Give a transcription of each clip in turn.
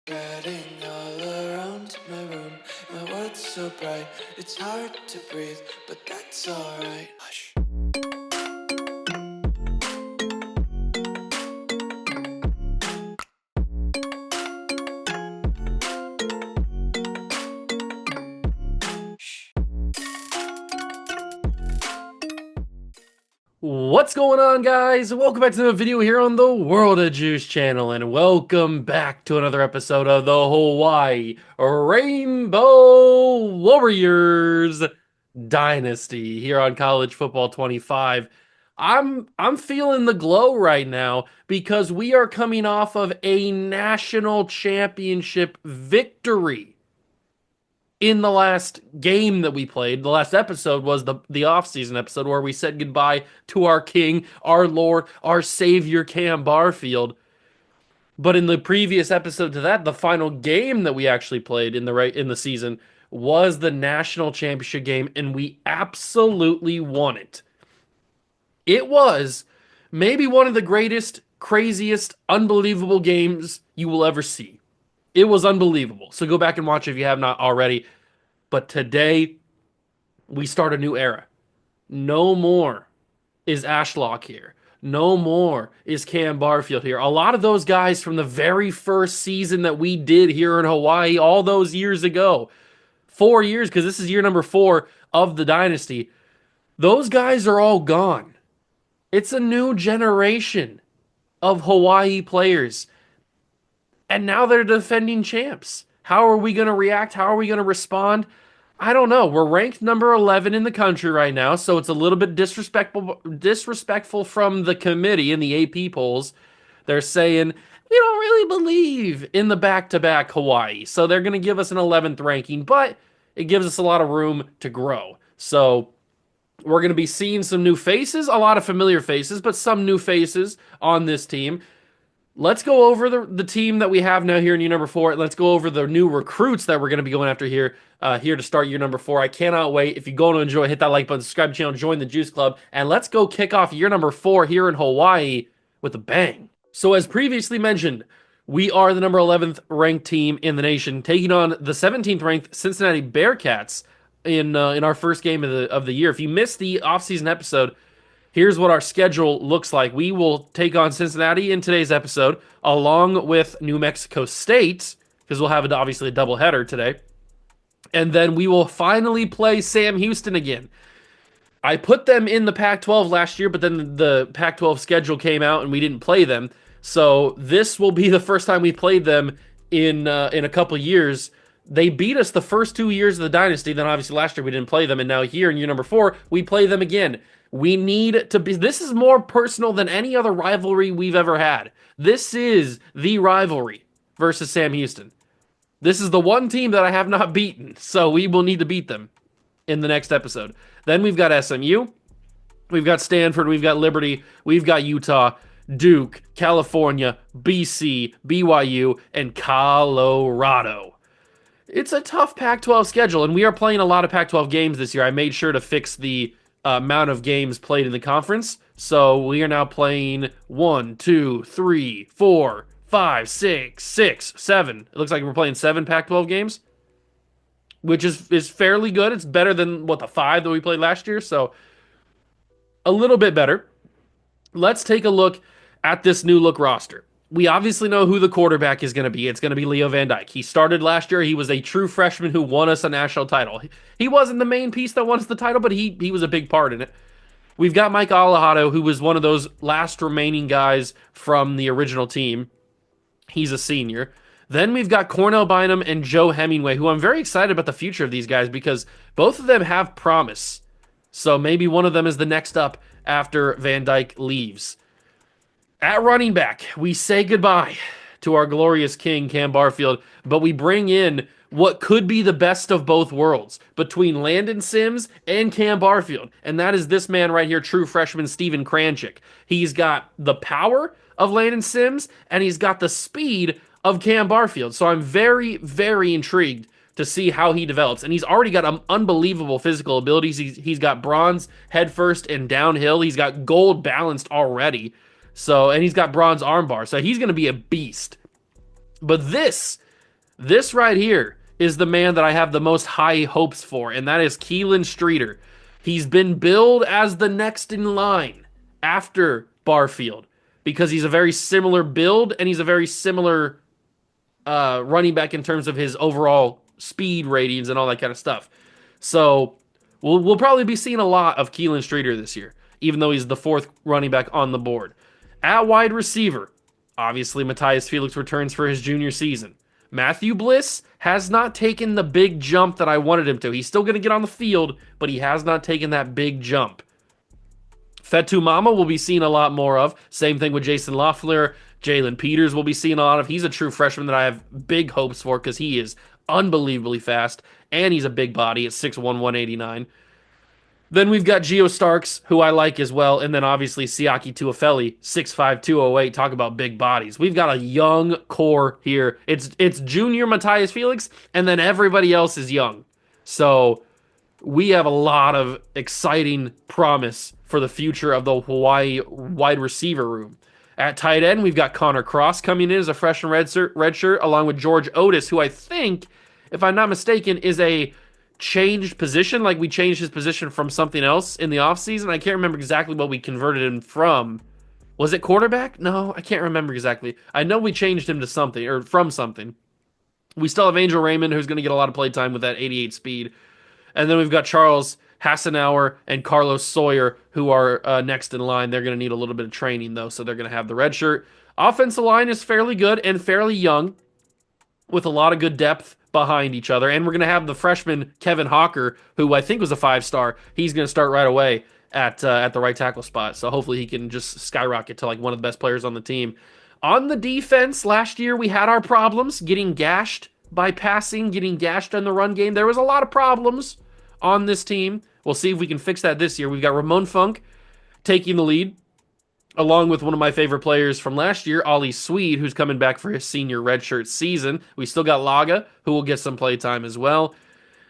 Spreading all around my room, my world's so bright, it's hard to breathe, but that's alright. Hush. What's going on, guys? Welcome back to another video here on the World of Juice channel, and welcome back to another episode of the Hawaii Rainbow Warriors Dynasty here on College Football 25. I'm feeling the glow right now because we are coming off of a national championship victory. In the last game that we played, the last episode was the off-season episode where we said goodbye to our king, our lord, our savior, Cam Barfield. But in the previous episode to that, the final game that we actually played in the season was the national championship game, and we absolutely won it. It was maybe one of the greatest, craziest, unbelievable games you will ever see. It was unbelievable. So go back and watch if you have not already. But today, we start a new era. No more is Ashlock here. No more is Cam Barfield here. A lot of those guys from the very first season that we did here in Hawaii all those years ago, 4 years, because this is year number 4 of the Dynasty, those guys are all gone. It's a new generation of Hawaii players. And now they're defending champs. How are we going to react? How are we going to respond? I don't know. We're ranked number 11 in the country right now, so it's a little bit disrespectful from the committee in the AP polls. They're saying, we don't really believe in the back-to-back Hawaii. So they're going to give us an 11th ranking, but it gives us a lot of room to grow. So we're going to be seeing some new faces, a lot of familiar faces, but some new faces on this team. Let's go over the team that we have now here in year number 4. Let's go over the new recruits that we're going to be going after here to start year number 4. I cannot wait. If you're going to enjoy, hit that like button, subscribe to the channel, join the Juice Club, and let's go kick off year number 4 here in Hawaii with a bang. So as previously mentioned, we are the number 11th ranked team in the nation, taking on the 17th ranked Cincinnati Bearcats in our first game of the year. If you missed the offseason episode, here's what our schedule looks like. We will take on Cincinnati in today's episode, along with New Mexico State, because we'll have obviously a doubleheader today. And then we will finally play Sam Houston again. I put them in the Pac-12 last year, but then the Pac-12 schedule came out and we didn't play them. So this will be the first time we played them in a couple years. They beat us the first 2 years of the Dynasty. Then obviously last year we didn't play them. And now here in year number 4, we play them again. We need to be, this is more personal than any other rivalry we've ever had. This is the rivalry versus Sam Houston. This is the one team that I have not beaten, so we will need to beat them in the next episode. Then we've got SMU, we've got Stanford, we've got Liberty, we've got Utah, Duke, California, BC, BYU, and Colorado. It's a tough Pac-12 schedule, and we are playing a lot of Pac-12 games this year. I made sure to fix the amount of games played in the conference. So we are now playing 1, 2, 3, 4, 5, 6, 7. It looks like we're playing 7 Pac-12 games, which is fairly good. It's better than, the 5 that we played last year. So a little bit better. Let's take a look at this new look roster. We obviously know who the quarterback is going to be. It's going to be Leo Van Dyke. He started last year. He was a true freshman who won us a national title. He wasn't the main piece that won us the title, but he was a big part in it. We've got Mike Alejado, who was one of those last remaining guys from the original team. He's a senior. Then we've got Cornell Bynum and Joe Hemingway, who I'm very excited about the future of these guys because both of them have promise. So maybe one of them is the next up after Van Dyke leaves. At running back, we say goodbye to our glorious king, Cam Barfield, but we bring in what could be the best of both worlds between Landon Sims and Cam Barfield, and that is this man right here, true freshman Steven Kranchik. He's got the power of Landon Sims, and he's got the speed of Cam Barfield, so I'm very, very intrigued to see how he develops, and he's already got unbelievable physical abilities. He's got bronze head first and downhill. He's got gold balanced already. So, and he's got bronze armbar, so he's going to be a beast. But this This right here is the man that I have the most high hopes for, and that is Keelan Streeter. He's been billed as the next in line after Barfield because he's a very similar build and he's a very similar running back in terms of his overall speed ratings and all that kind of stuff. So we'll probably be seeing a lot of Keelan Streeter this year, even though he's the fourth running back on the board. At wide receiver, obviously Matthias Felix returns for his junior season. Matthew Bliss has not taken the big jump that I wanted him to. He's still going to get on the field, but he has not taken that big jump. Fetu Mama will be seeing a lot more of. Same thing with Jason Loeffler. Jalen Peters will be seeing a lot of. He's a true freshman that I have big hopes for because he is unbelievably fast, and he's a big body at 6'1", 189. Then we've got Geo Starks, who I like as well, and then obviously Siaki Tuafeli, 6'5", 208. Talk about big bodies. We've got a young core here. It's junior Matthias Felix, and then everybody else is young. So we have a lot of exciting promise for the future of the Hawaii wide receiver room. At tight end, we've got Connor Cross coming in as a freshman redshirt, along with George Otis, who I think, if I'm not mistaken, is a changed position. Like we changed his position from something else in the offseason. I can't remember exactly what we converted him from. Was it quarterback? No, I can't remember exactly. I know we changed him to something or from something. We still have Angel Raymond, who's going to get a lot of play time with that 88 speed. And then we've got Charles Hassenauer and Carlos Sawyer, who are next in line. They're going to need a little bit of training, though, so they're going to have the red shirt. Offensive line is fairly good and fairly young, with a lot of good depth behind each other. And we're going to have the freshman Kevin Hawker, who I think was a 5-star. He's going to start right away at the right tackle spot. So hopefully he can just skyrocket to like one of the best players on the team. On the defense, last year we had our problems getting gashed by passing, getting gashed in the run game. There was a lot of problems on this team. We'll see if we can fix that this year. We've got Ramon Funk taking the lead, along with one of my favorite players from last year, Ollie Swede, who's coming back for his senior redshirt season. We still got Laga, who will get some play time as well.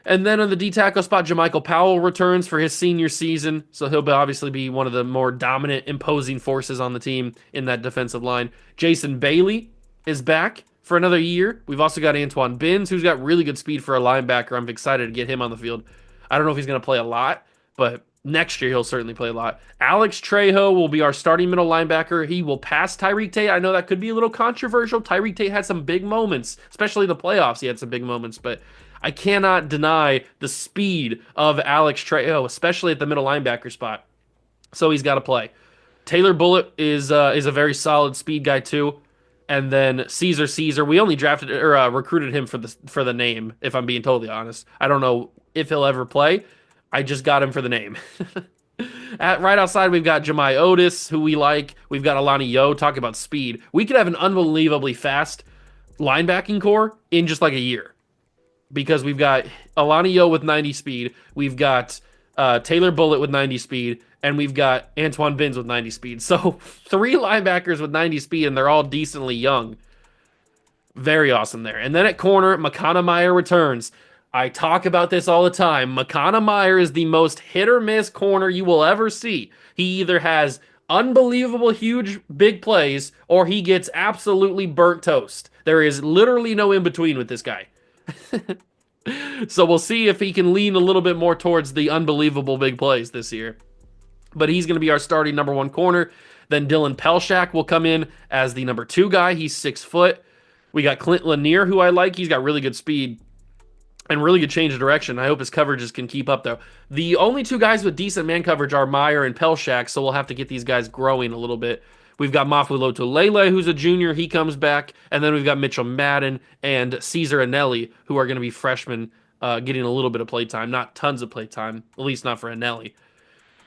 And then on the D-tackle spot, Jamichael Powell returns for his senior season, so he'll obviously be one of the more dominant, imposing forces on the team in that defensive line. Jason Bailey is back for another year. We've also got Antoine Binns, who's got really good speed for a linebacker. I'm excited to get him on the field. I don't know if he's going to play a lot, but next year he'll certainly play a lot. Alex Trejo will be our starting middle linebacker. He will pass Tyreek Tate. I know that could be a little controversial. Tyreek Tate had some big moments, especially the playoffs. He had some big moments, but I cannot deny the speed of Alex Trejo, especially at the middle linebacker spot. So he's got to play. Taylor Bullitt is a very solid speed guy too. And then Caesar, we only drafted or recruited him for the name. If I'm being totally honest, I don't know if he'll ever play. I just got him for the name. Right outside, we've got Jemai Otis, who we like. We've got Alani Yo. Talk about speed. We could have an unbelievably fast linebacking core in just like a year, because we've got Alani Yo with 90 speed. We've got Taylor Bullitt with 90 speed. And we've got Antoine Binns with 90 speed. So 3 linebackers with 90 speed, and they're all decently young. Very awesome there. And then at corner, Makana Meyer returns. I talk about this all the time. Makana Meyer is the most hit or miss corner you will ever see. He either has unbelievable, huge, big plays, or he gets absolutely burnt toast. There is literally no in between with this guy. So we'll see if he can lean a little bit more towards the unbelievable big plays this year. But he's going to be our starting number 1 corner. Then Dylan Pelshak will come in as the number 2 guy. He's 6 foot. We got Clint Lanier, who I like. He's got really good speed and really good change of direction. I hope his coverages can keep up, though. The only 2 guys with decent man coverage are Meyer and Pelshak, so we'll have to get these guys growing a little bit. We've got Mafuloto Lele, who's a junior. He comes back. And then we've got Mitchell Madden and Caesar Anelli, who are going to be freshmen getting a little bit of playtime. Not tons of playtime, at least not for Anelli.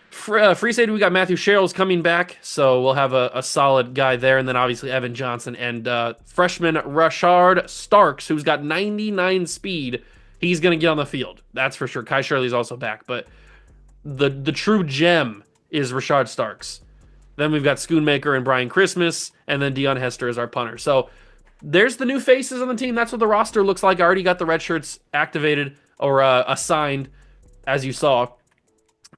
Free safety, we got Matthew Sherrills coming back, so we'll have a solid guy there. And then obviously Evan Johnson and freshman Rashard Starks, who's got 99 speed. He's going to get on the field. That's for sure. Kai Shirley's also back, but the true gem is Rashard Starks. Then we've got Schoonmaker and Brian Christmas, and then Dion Hester as our punter. So there's the new faces on the team. That's what the roster looks like. I already got the red shirts activated or assigned, as you saw.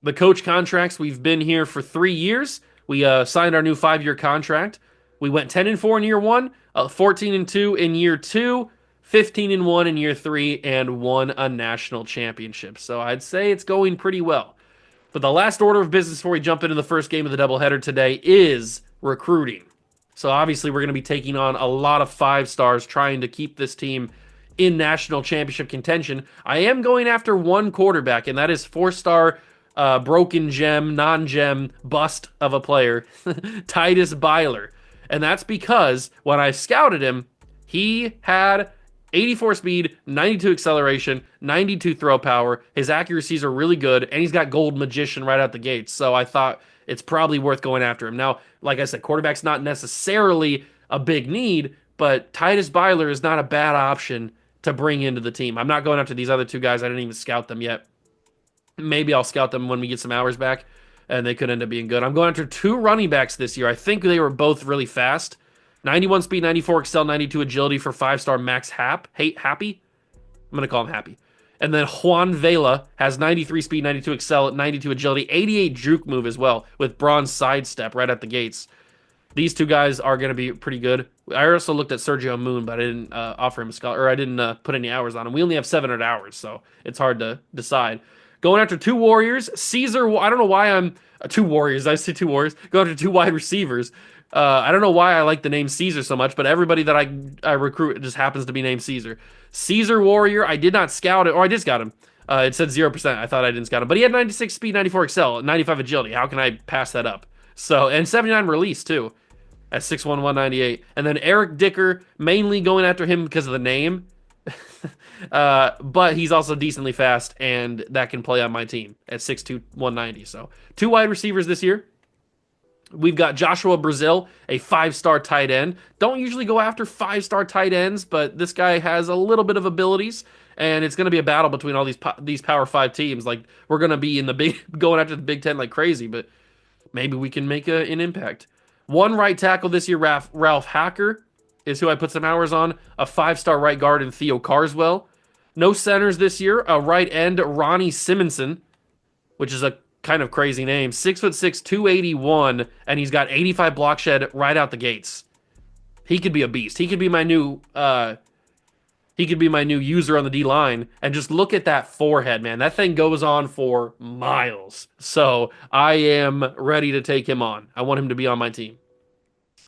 The coach contracts, we've been here for 3 years. We signed our new 5-year contract. We went 10-4 in year 1, 14-2 in year 2, 15-1 in year 3, and won a national championship. So I'd say it's going pretty well. But the last order of business before we jump into the first game of the doubleheader today is recruiting. So obviously we're going to be taking on a lot of 5-stars trying to keep this team in national championship contention. I am going after one quarterback, and that is 4-star broken gem, non-gem bust of a player, Titus Byler. And that's because when I scouted him, he had 84 speed, 92 acceleration, 92 throw power. His accuracies are really good, and he's got Gold Magician right out the gates. So I thought it's probably worth going after him. Now, like I said, quarterback's not necessarily a big need, but Titus Byler is not a bad option to bring into the team. I'm not going after these other two guys. I didn't even scout them yet. Maybe I'll scout them when we get some hours back, and they could end up being good. I'm going after 2 running backs this year. I think they were both really fast. 91 speed, 94 excel, 92 agility for 5-star Max Happy. I'm going to call him Happy. And then Juan Vela has 93 speed, 92 excel, 92 agility, 88 juke move as well, with bronze sidestep right at the gates. These two guys are going to be pretty good. I also looked at Sergio Moon, but I didn't offer him a scholar, or I didn't put any hours on him. We only have 700 hours, so it's hard to decide. Going after 2 Warriors. Caesar, I don't know why I'm... 2 Warriors, I say 2 Warriors. Going after 2 wide receivers. I don't know why I like the name Caesar so much, but everybody that I recruit just happens to be named Caesar. Caesar Warrior, I did not scout it, or I did scout him. It said 0%. I thought I didn't scout him. But he had 96 speed, 94 excel, 95 agility. How can I pass that up? So, and 79 release, too, at 6'1", 198. And then Eric Dicker, mainly going after him because of the name. But he's also decently fast, and that can play on my team at 6'2", 190. So, 2 wide receivers this year. We've got Joshua Brazil, a 5-star tight end. Don't usually go after 5-star tight ends, but this guy has a little bit of abilities, and it's going to be a battle between all these Power 5 teams. Like, we're going to be in the going after the Big Ten like crazy, but maybe we can make an impact. 1 right tackle this year, Ralph Hacker, is who I put some hours on. A 5-star right guard in Theo Carswell. No centers this year. A right end, Ronnie Simonson, which is a kind of crazy name. 6'6", 281, and he's got 85 block shed right out the gates. He could be a beast. He could be my new user on the D line. And just look at that forehead, man. That thing goes on for miles. So I am ready to take him on. I want him to be on my team.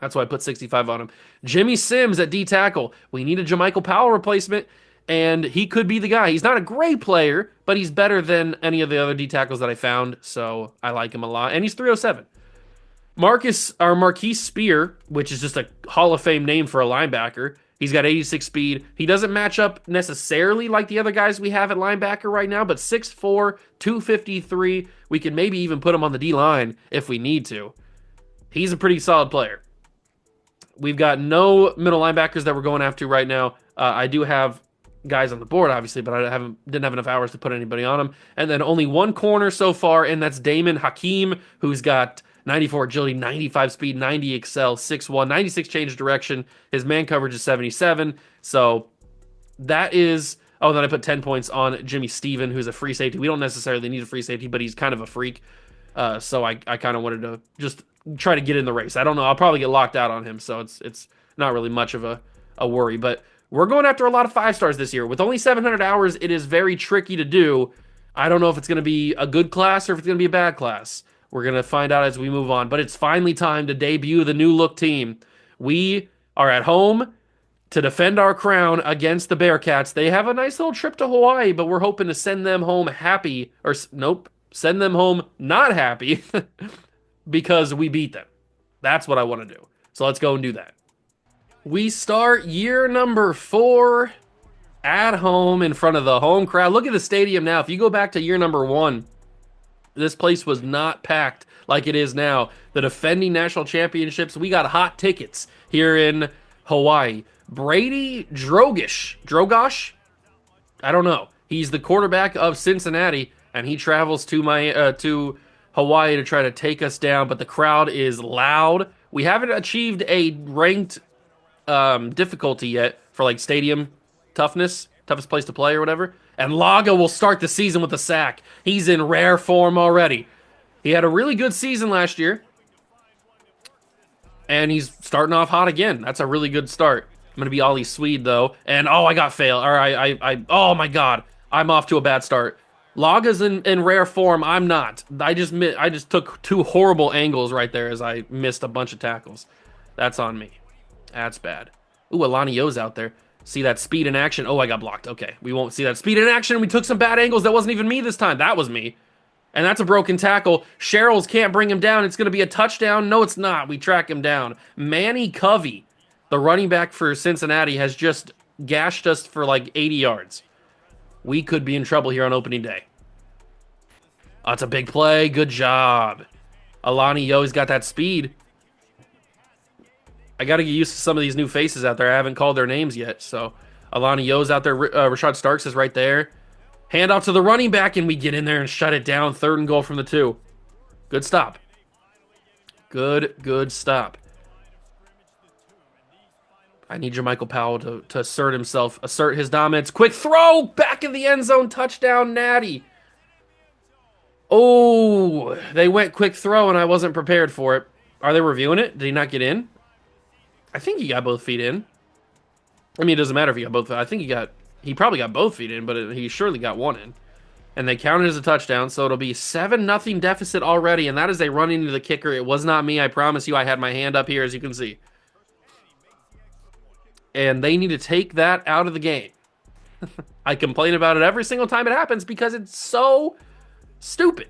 That's why I put 65 on him. Jimmy Sims at D tackle. We need a Jermichael Powell replacement, and he could be the guy. He's not a great player, but he's better than any of the other D tackles that I found, so I like him a lot. And he's 307. Marquise Spear, which is just a Hall of Fame name for a linebacker. He's got 86 speed. He doesn't match up necessarily like the other guys we have at linebacker right now, but 6'4", 253. We can maybe even put him on the D-line if we need to. He's a pretty solid player. We've got no middle linebackers that we're going after right now. I do have guys on the board, obviously, but I didn't have enough hours to put anybody on them. And then only 1 corner so far, and that's Damon Hakeem, who's got 94 agility, 95 speed, 90 excel, 6'1", 96 change direction. His man coverage is 77. So that is... Oh, then I put 10 points on Jimmy Steven, who's a free safety. We don't necessarily need a free safety, but he's kind of a freak. So I kind of wanted to just try to get in the race. I don't know. I'll probably get locked out on him, so it's not really much of a worry. But we're going after a lot of 5-stars this year. With only 700 hours, it is very tricky to do. I don't know if it's going to be a good class or if it's going to be a bad class. We're going to find out as we move on. But it's finally time to debut the new look team. We are at home to defend our crown against the Bearcats. They have a nice little trip to Hawaii, but we're hoping to send them home happy. Or, nope, send them home not happy because we beat them. That's what I want to do. So let's go and do that. We start year number 4 at home in front of the home crowd. Look at the stadium now. If you go back to year number 1, this place was not packed like it is now. The defending national championships, we got hot tickets here in Hawaii. Brady Drogosh? I don't know. He's the quarterback of Cincinnati, and he travels to to Hawaii to try to take us down, but the crowd is loud. We haven't achieved a ranked difficulty yet for like stadium toughness, toughest place to play or whatever. And Laga will start the season with a sack. He's in rare form already. He had a really good season last year, and he's starting off hot again. That's a really good start. I'm gonna be Ollie Swede though, and oh, I got fail. All right, oh my god, I'm off to a bad start. Laga's in rare form. I'm not. I just took two horrible angles right there as I missed a bunch of tackles. That's on me. That's bad. Ooh, Alani Yo's out there. See that speed in action? Oh, I got blocked. Okay, we won't see that speed in action. We took some bad angles. That wasn't even me this time. That was me. And that's a broken tackle. Sherrills can't bring him down. It's going to be a touchdown. No, it's not. We track him down. Manny Covey, the running back for Cincinnati, has just gashed us for like 80 yards. We could be in trouble here on opening day. That's a big play. Good job. Alani Yo, he's got that speed. I got to get used to some of these new faces out there. I haven't called their names yet. So Alani Yo's out there. Rashad Starks is right there. Hand off to the running back, and we get in there and shut it down. 3rd and goal from the 2. Good stop. Good stop. I need Jermichael Powell to assert himself, assert his dominance. Quick throw, back in the end zone, touchdown, Natty. Oh, they went quick throw, and I wasn't prepared for it. Are they reviewing it? Did he not get in? I think he got both feet in. I mean, it doesn't matter if he got both. I think he probably got both feet in, but he surely got one in. And they counted as a touchdown, so it'll be 7-0 deficit already, and that is a run into the kicker. It was not me, I promise you. I had my hand up here, as you can see. And they need to take that out of the game. I complain about it every single time it happens because it's so stupid.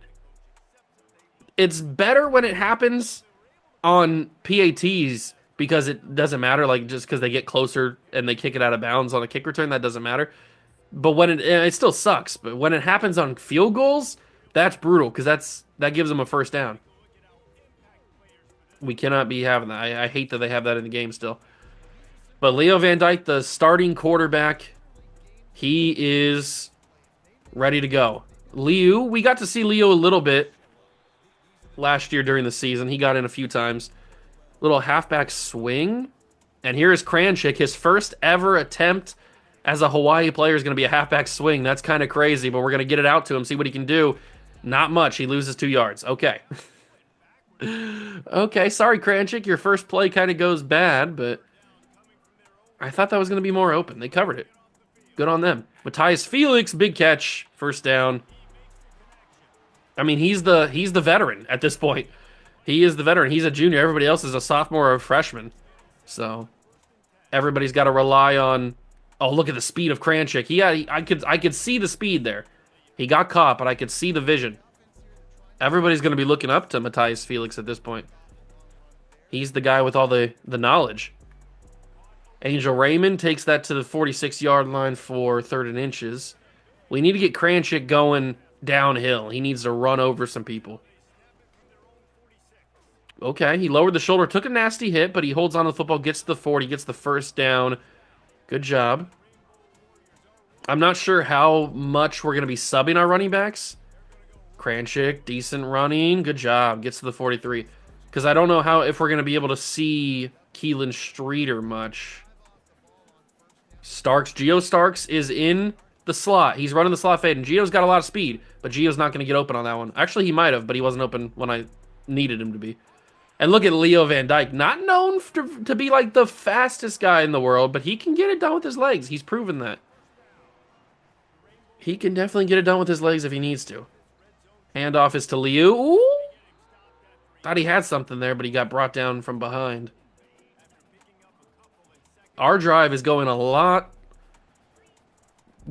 It's better when it happens on PATs because it doesn't matter, like just because they get closer and they kick it out of bounds on a kick return, that doesn't matter. But when it still sucks. But when it happens on field goals, that's brutal because that gives them a first down. We cannot be having that. I hate that they have that in the game still. But Leo Van Dyke, the starting quarterback, he is ready to go. Leo, we got to see Leo a little bit last year during the season. He got in a few times. Little halfback swing. And here is Kranchik, his first ever attempt as a Hawaii player is going to be a halfback swing. That's kind of crazy, but we're going to get it out to him, see what he can do. Not much. He loses 2 yards. Okay. Okay, sorry, Kranchik. Your first play kind of goes bad, but I thought that was going to be more open. They covered it. Good on them. Matthias Felix, big catch. First down. I mean, he's the veteran at this point. He is the veteran. He's a junior. Everybody else is a sophomore or a freshman. So everybody's got to rely on. Oh, look at the speed of Kranchik. I could see the speed there. He got caught, but I could see the vision. Everybody's going to be looking up to Matthias Felix at this point. He's the guy with all the knowledge. Angel Raymond takes that to the 46-yard line for 3rd and inches. We need to get Kranchik going downhill. He needs to run over some people. Okay, he lowered the shoulder, took a nasty hit, but he holds on to the football, gets to the 40, gets the first down. Good job. I'm not sure how much we're going to be subbing our running backs. Kranchik, decent running. Good job. Gets to the 43. Because I don't know if we're going to be able to see Keelan Streeter much. Geo Starks is in the slot. He's running the slot fade, and Geo's got a lot of speed, but Geo's not going to get open on that one. Actually, he might have, but he wasn't open when I needed him to be. And look at Leo Van Dyke, not known to be like the fastest guy in the world, but he can get it done with his legs. He's proven that. He can definitely get it done with his legs if he needs to. Handoff is to Liu. Ooh! Thought he had something there, but he got brought down from behind. Our drive is going a lot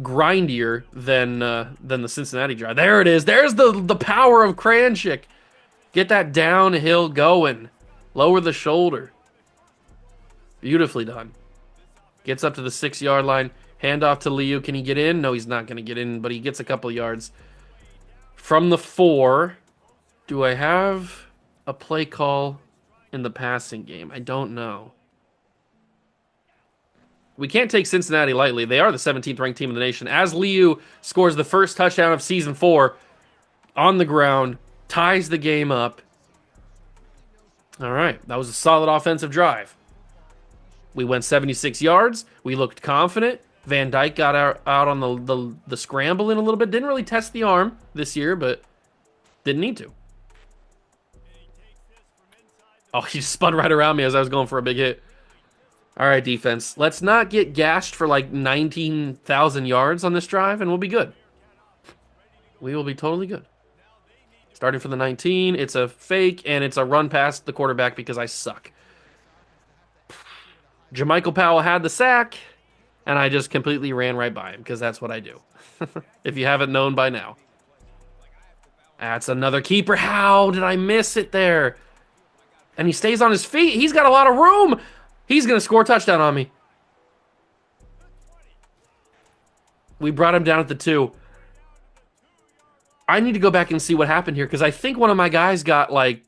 grindier than the Cincinnati drive. There it is. There's the power of Kranchik. Get that downhill going. Lower the shoulder. Beautifully done. Gets up to the 6-yard line. Handoff to Liu. Can he get in? No, he's not going to get in, but he gets a couple yards. From the 4, do I have a play call in the passing game? I don't know. We can't take Cincinnati lightly. They are the 17th ranked team in the nation. As Liu scores the first touchdown of season 4 on the ground, ties the game up. All right, that was a solid offensive drive. We went 76 yards. We looked confident. Van Dyke got out on the scramble in a little bit. Didn't really test the arm this year, but didn't need to. Oh, he spun right around me as I was going for a big hit. All right, defense. Let's not get gashed for like 19,000 yards on this drive, and we'll be good. We will be totally good. Starting from the 19, it's a fake, and it's a run past the quarterback because I suck. Jermichael Powell had the sack, and I just completely ran right by him because that's what I do. If you haven't known by now. That's another keeper. How did I miss it there? And he stays on his feet. He's got a lot of room. He's going to score a touchdown on me. We brought him down at the 2. I need to go back and see what happened here because I think one of my guys got like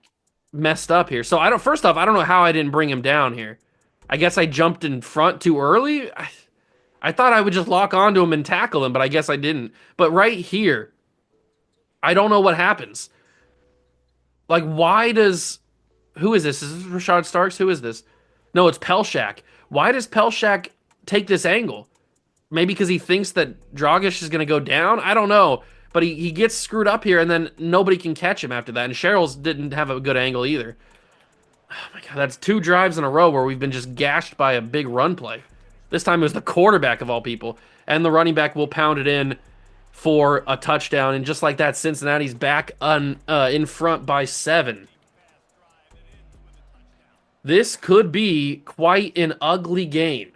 messed up here. So first off, I don't know how I didn't bring him down here. I guess I jumped in front too early. I thought I would just lock onto him and tackle him, but I guess I didn't. But right here, I don't know what happens. Like, why does... Who is this? Is this Rashad Starks? Who is this? No, it's Pelshak. Why does Pelshak take this angle? Maybe because he thinks that Dragish is going to go down? I don't know. But he gets screwed up here, and then nobody can catch him after that. And Cheryl's didn't have a good angle either. Oh my god, that's 2 drives in a row where we've been just gashed by a big run play. This time it was the quarterback of all people. And the running back will pound it in for a touchdown. And just like that, Cincinnati's back in front by 7. This could be quite an ugly game.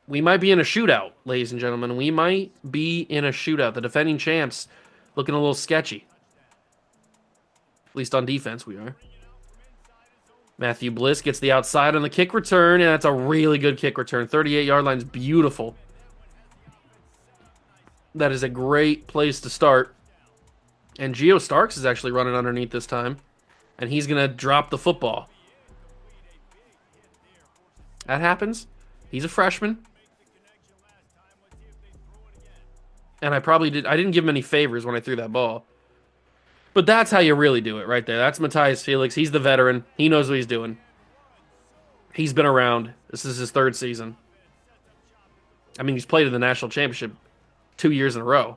We might be in a shootout, ladies and gentlemen. We might be in a shootout. The defending champs looking a little sketchy. At least on defense, we are. Matthew Bliss gets the outside on the kick return, and that's a really good kick return. 38-yard line's beautiful. That is a great place to start. And Geo Starks is actually running underneath this time. And he's going to drop the football. That happens. He's a freshman. And I didn't give him any favors when I threw that ball. But that's how you really do it right there. That's Matthias Felix. He's the veteran. He knows what he's doing. He's been around. This is his 3rd season. I mean, he's played in the national championship 2 years in a row.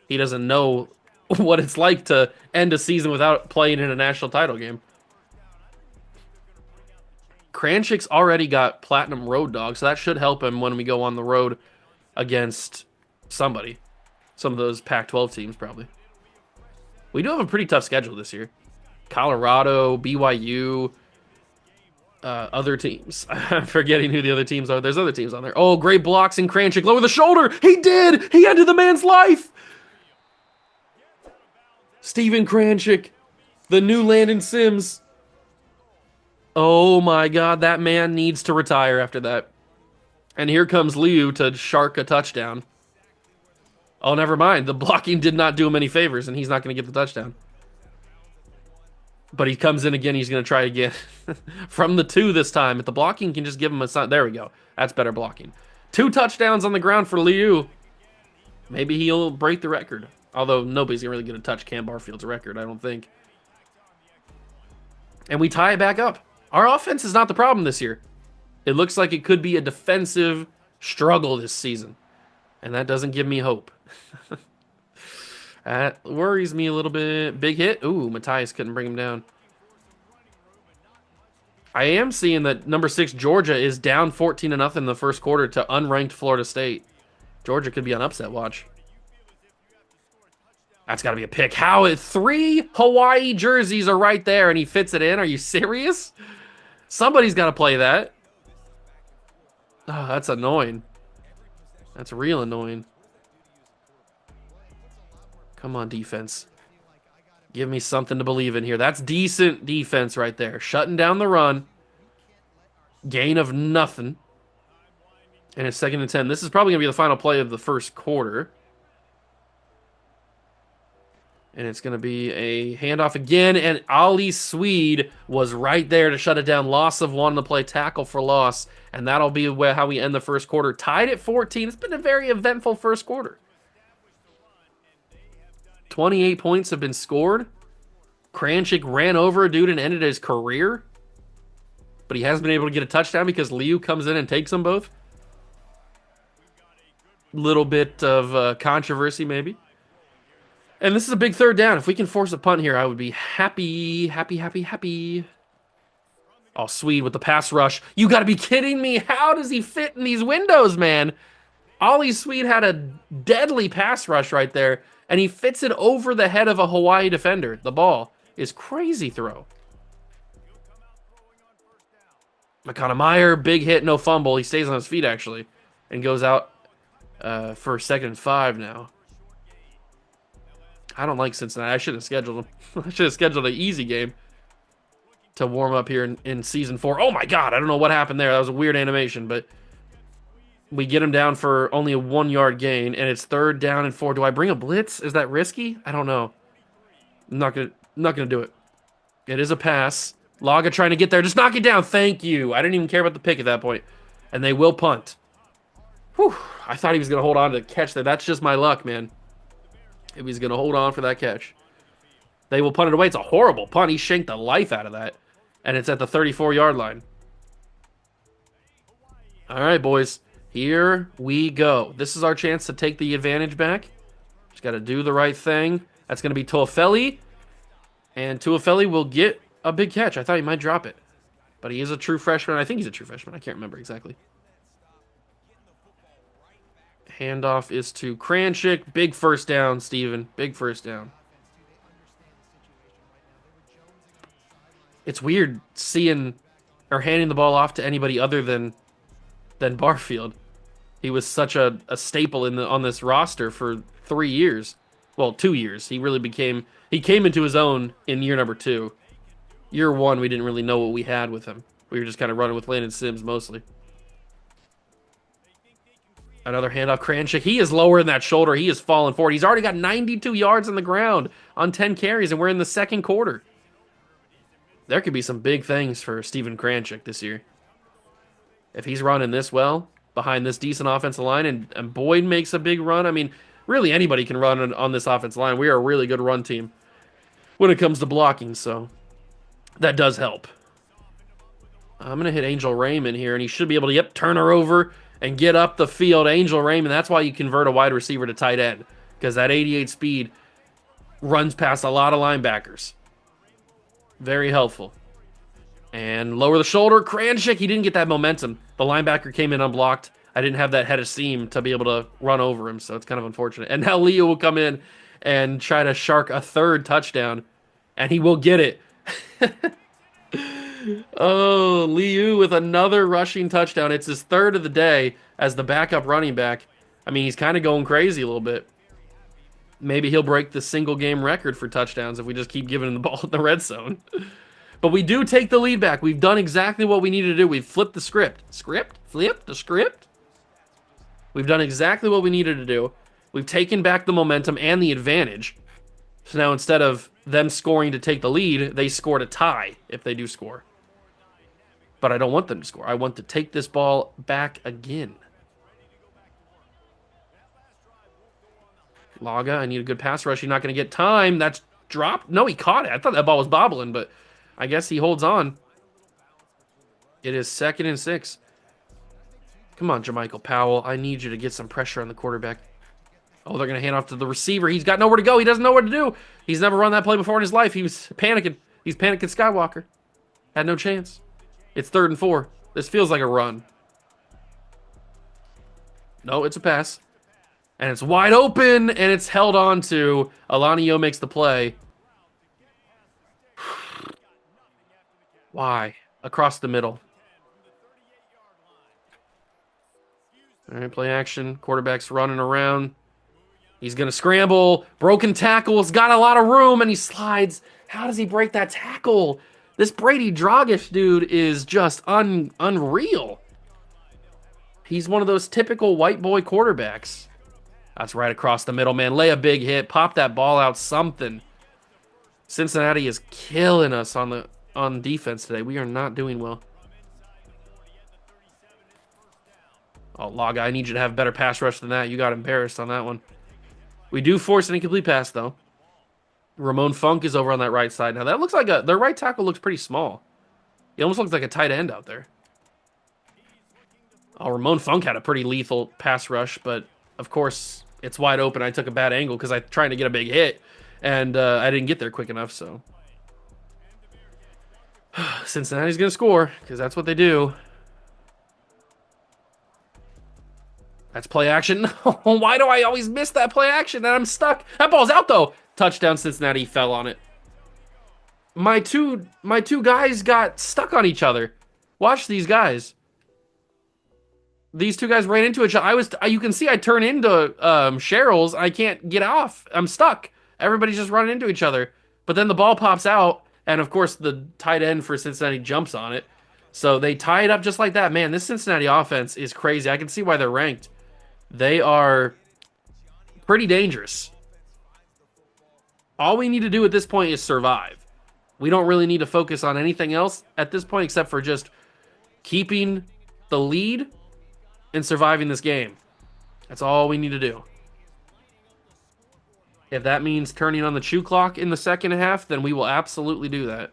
He doesn't know what it's like to end a season without playing in a national title game. Kranchik's already got Platinum Road Dog, so that should help him when we go on the road against somebody. Some of those Pac-12 teams, probably. We do have a pretty tough schedule this year. Colorado, BYU, other teams. I'm forgetting who the other teams are. There's other teams on there. Oh, great blocks and Kranchik lower the shoulder. He did! He ended the man's life! Steven Kranchik, the new Landon Sims. Oh my god, that man needs to retire after that. And here comes Liu to shark a touchdown. Oh, never mind. The blocking did not do him any favors, and he's not going to get the touchdown. But he comes in again. He's going to try again. From the 2 this time. If the blocking can just give him a sign. There we go. That's better blocking. 2 touchdowns on the ground for Liu. Maybe he'll break the record. Although nobody's really going to touch Cam Barfield's record, I don't think. And we tie it back up. Our offense is not the problem this year. It looks like it could be a defensive struggle this season. And that doesn't give me hope. That worries me a little bit. Big hit. Ooh, Matthias couldn't bring him down. I am seeing that number 6 Georgia is down 14-0 in the first quarter to unranked Florida State. Georgia could be on upset watch. That's got to be a pick. How? 3 Hawai'i jerseys are right there, and he fits it in. Are you serious? Somebody's got to play that. Oh, that's annoying. That's real annoying. Come on, defense. Give me something to believe in here. That's decent defense right there. Shutting down the run. Gain of nothing. And it's 2nd and 10. This is probably going to be the final play of the first quarter. And it's going to be a handoff again. And Ali Swede was right there to shut it down. Loss of 1 on the play. Tackle for loss. And that'll be how we end the first quarter. Tied at 14. It's been a very eventful first quarter. 28 points have been scored. Kranchik ran over a dude and ended his career. But he hasn't been able to get a touchdown because Liu comes in and takes them both. Little bit of controversy, maybe. And this is a big 3rd down. If we can force a punt here, I would be happy, happy, happy, happy. Oh, Swede with the pass rush. You got to be kidding me. How does he fit in these windows, man? Ollie Swede had a deadly pass rush right there, and he fits it over the head of a Hawaii defender. The ball is crazy throw. McConaughey, big hit, no fumble. He stays on his feet, actually, and goes out for 2nd and 5 now. I don't like Cincinnati. I should have scheduled them. I should have scheduled an easy game to warm up here in season 4. Oh, my God. I don't know what happened there. That was a weird animation, but we get him down for only a 1-yard gain, and it's 3rd down and 4. Do I bring a blitz? Is that risky? I don't know. I'm not gonna do it. It is a pass. Laga trying to get there. Just knock it down. Thank you. I didn't even care about the pick at that point. And they will punt. Whew. I thought he was going to hold on to the catch there. That's just my luck, man. If he's going to hold on for that catch. They will punt it away. It's a horrible punt. He shanked the life out of that. And it's at the 34-yard line. All right, boys. Here we go. This is our chance to take the advantage back. Just got to do the right thing. That's going to be Tuafeli. And Tuafeli will get a big catch. I thought he might drop it. But he is a true freshman. I think he's a true freshman. I can't remember exactly. Handoff is to Kranchik. Big first down, Steven. Big first down. It's weird seeing or handing the ball off to anybody other than Barfield. He was such a staple on this roster for 3 years. Well, 2 years. He came into his own in year number 2. Year 1, we didn't really know what we had with him. We were just kind of running with Landon Sims mostly. Another handoff, Kranchik. He is lowering that shoulder. He is falling forward. He's already got 92 yards on the ground on 10 carries, and we're in the 2nd quarter. There could be some big things for Steven Kranchik this year. If he's running this well, behind this decent offensive line, and Boyd makes a big run, I mean, really anybody can run on this offensive line. We are a really good run team when it comes to blocking, so that does help. I'm going to hit Angel Raymond here, and he should be able to, turn her over and get up the field. Angel Raymond, that's why you convert a wide receiver to tight end, because that 88 speed runs past a lot of linebackers. Very helpful. And lower the shoulder, Kranchik, he didn't get that momentum. The linebacker came in unblocked. I didn't have that head of steam to be able to run over him, so it's kind of unfortunate. And now Leo will come in and try to shark a 3rd touchdown, and he will get it. Oh, Liu with another rushing touchdown. It's his 3rd of the day as the backup running back. I mean, he's kind of going crazy a little bit. Maybe he'll break the single game record for touchdowns if we just keep giving him the ball in the red zone. But we do take the lead back. We've done exactly what we needed to do. We've flipped the script. Flip the script. We've done exactly what we needed to do. We've taken back the momentum and the advantage. So now instead of them scoring to take the lead, they score to tie if they do score. But I don't want them to score. I want to take this ball back again. Laga, I need a good pass rush. You're not going to get time. That's dropped. No, he caught it. I thought that ball was bobbling, but I guess he holds on. It is 2nd and 6. Come on, Jermichael Powell. I need you to get some pressure on the quarterback. Oh, they're going to hand off to the receiver. He's got nowhere to go. He doesn't know what to do. He's never run that play before in his life. He was panicking. He's panicking Skywalker. Had no chance. It's 3rd and 4. This feels like a run. No, it's a pass. And it's wide open, and it's held on to. Alanio makes the play. Why? Across the middle. All right, play action. Quarterback's running around. He's going to scramble. Broken tackle. He's got a lot of room, and he slides. How does he break that tackle? This Brady Dragish dude is just unreal. He's one of those typical white boy quarterbacks. That's right across the middle, man. Lay a big hit. Pop that ball out, something. Cincinnati is killing us on defense today. We are not doing well. Oh, Laga, I need you to have better pass rush than that. You got embarrassed on that one. We do force an incomplete pass, though. Ramon Funk is over on that right side. Now, that looks like their right tackle looks pretty small. He almost looks like a tight end out there. Oh, Ramon Funk had a pretty lethal pass rush, but, of course, it's wide open. I took a bad angle because I tried to get a big hit, and I didn't get there quick enough, so. Cincinnati's going to score because that's what they do. That's play action. Why do I always miss that play action? And I'm stuck. That ball's out though. Touchdown Cincinnati, fell on it. My two guys got stuck on each other. Watch these guys. These two guys ran into each other. You can see I turn into Cheryl's. I can't get off. I'm stuck. Everybody's just running into each other. But then the ball pops out, and of course the tight end for Cincinnati jumps on it. So they tie it up just like that. Man, this Cincinnati offense is crazy. I can see why they're ranked. They are pretty dangerous. All we need to do at this point is survive. We don't really need to focus on anything else at this point except for just keeping the lead and surviving this game. That's all we need to do. If that means turning on the chew clock in the second half, then we will absolutely do that.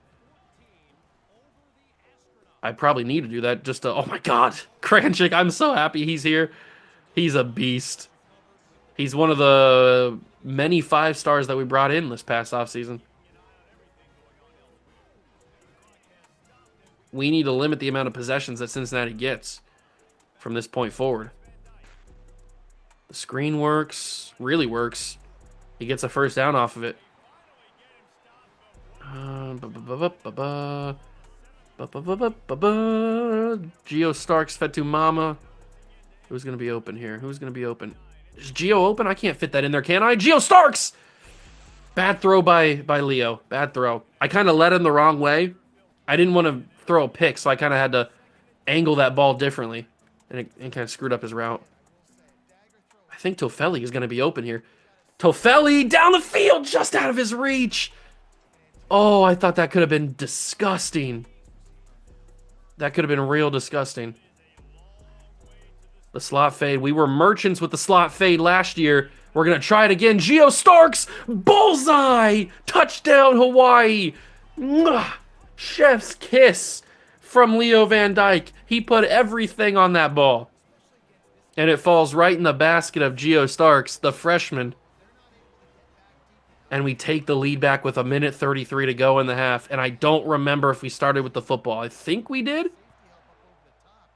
I probably need to do that just to... Oh my god! Kranchik, I'm so happy he's here. He's a beast. He's one of the many 5 stars that we brought in this past offseason. We need to limit the amount of possessions that Cincinnati gets from this point forward. The screen works, really works. He gets a first down off of it. Geo Starks fed to Mama. Who's going to be open here? Who's going to be open? Is Geo open? I can't fit that in there, can I? Geo Starks! Bad throw by Leo. Bad throw. I kind of led him the wrong way. I didn't want to throw a pick, so I kind of had to angle that ball differently. And it kind of screwed up his route. I think Tofeli is going to be open here. Tofeli down the field, just out of his reach. Oh, I thought that could have been disgusting. That could have been real disgusting. The slot fade. We were merchants with the slot fade last year. We're going to try it again. Geo Starks, bullseye, touchdown Hawaii. Mwah. Chef's kiss from Leo Van Dyke. He put everything on that ball. And it falls right in the basket of Geo Starks, the freshman. And we take the lead back with 1:33 to go in the half. And I don't remember if we started with the football. I think we did.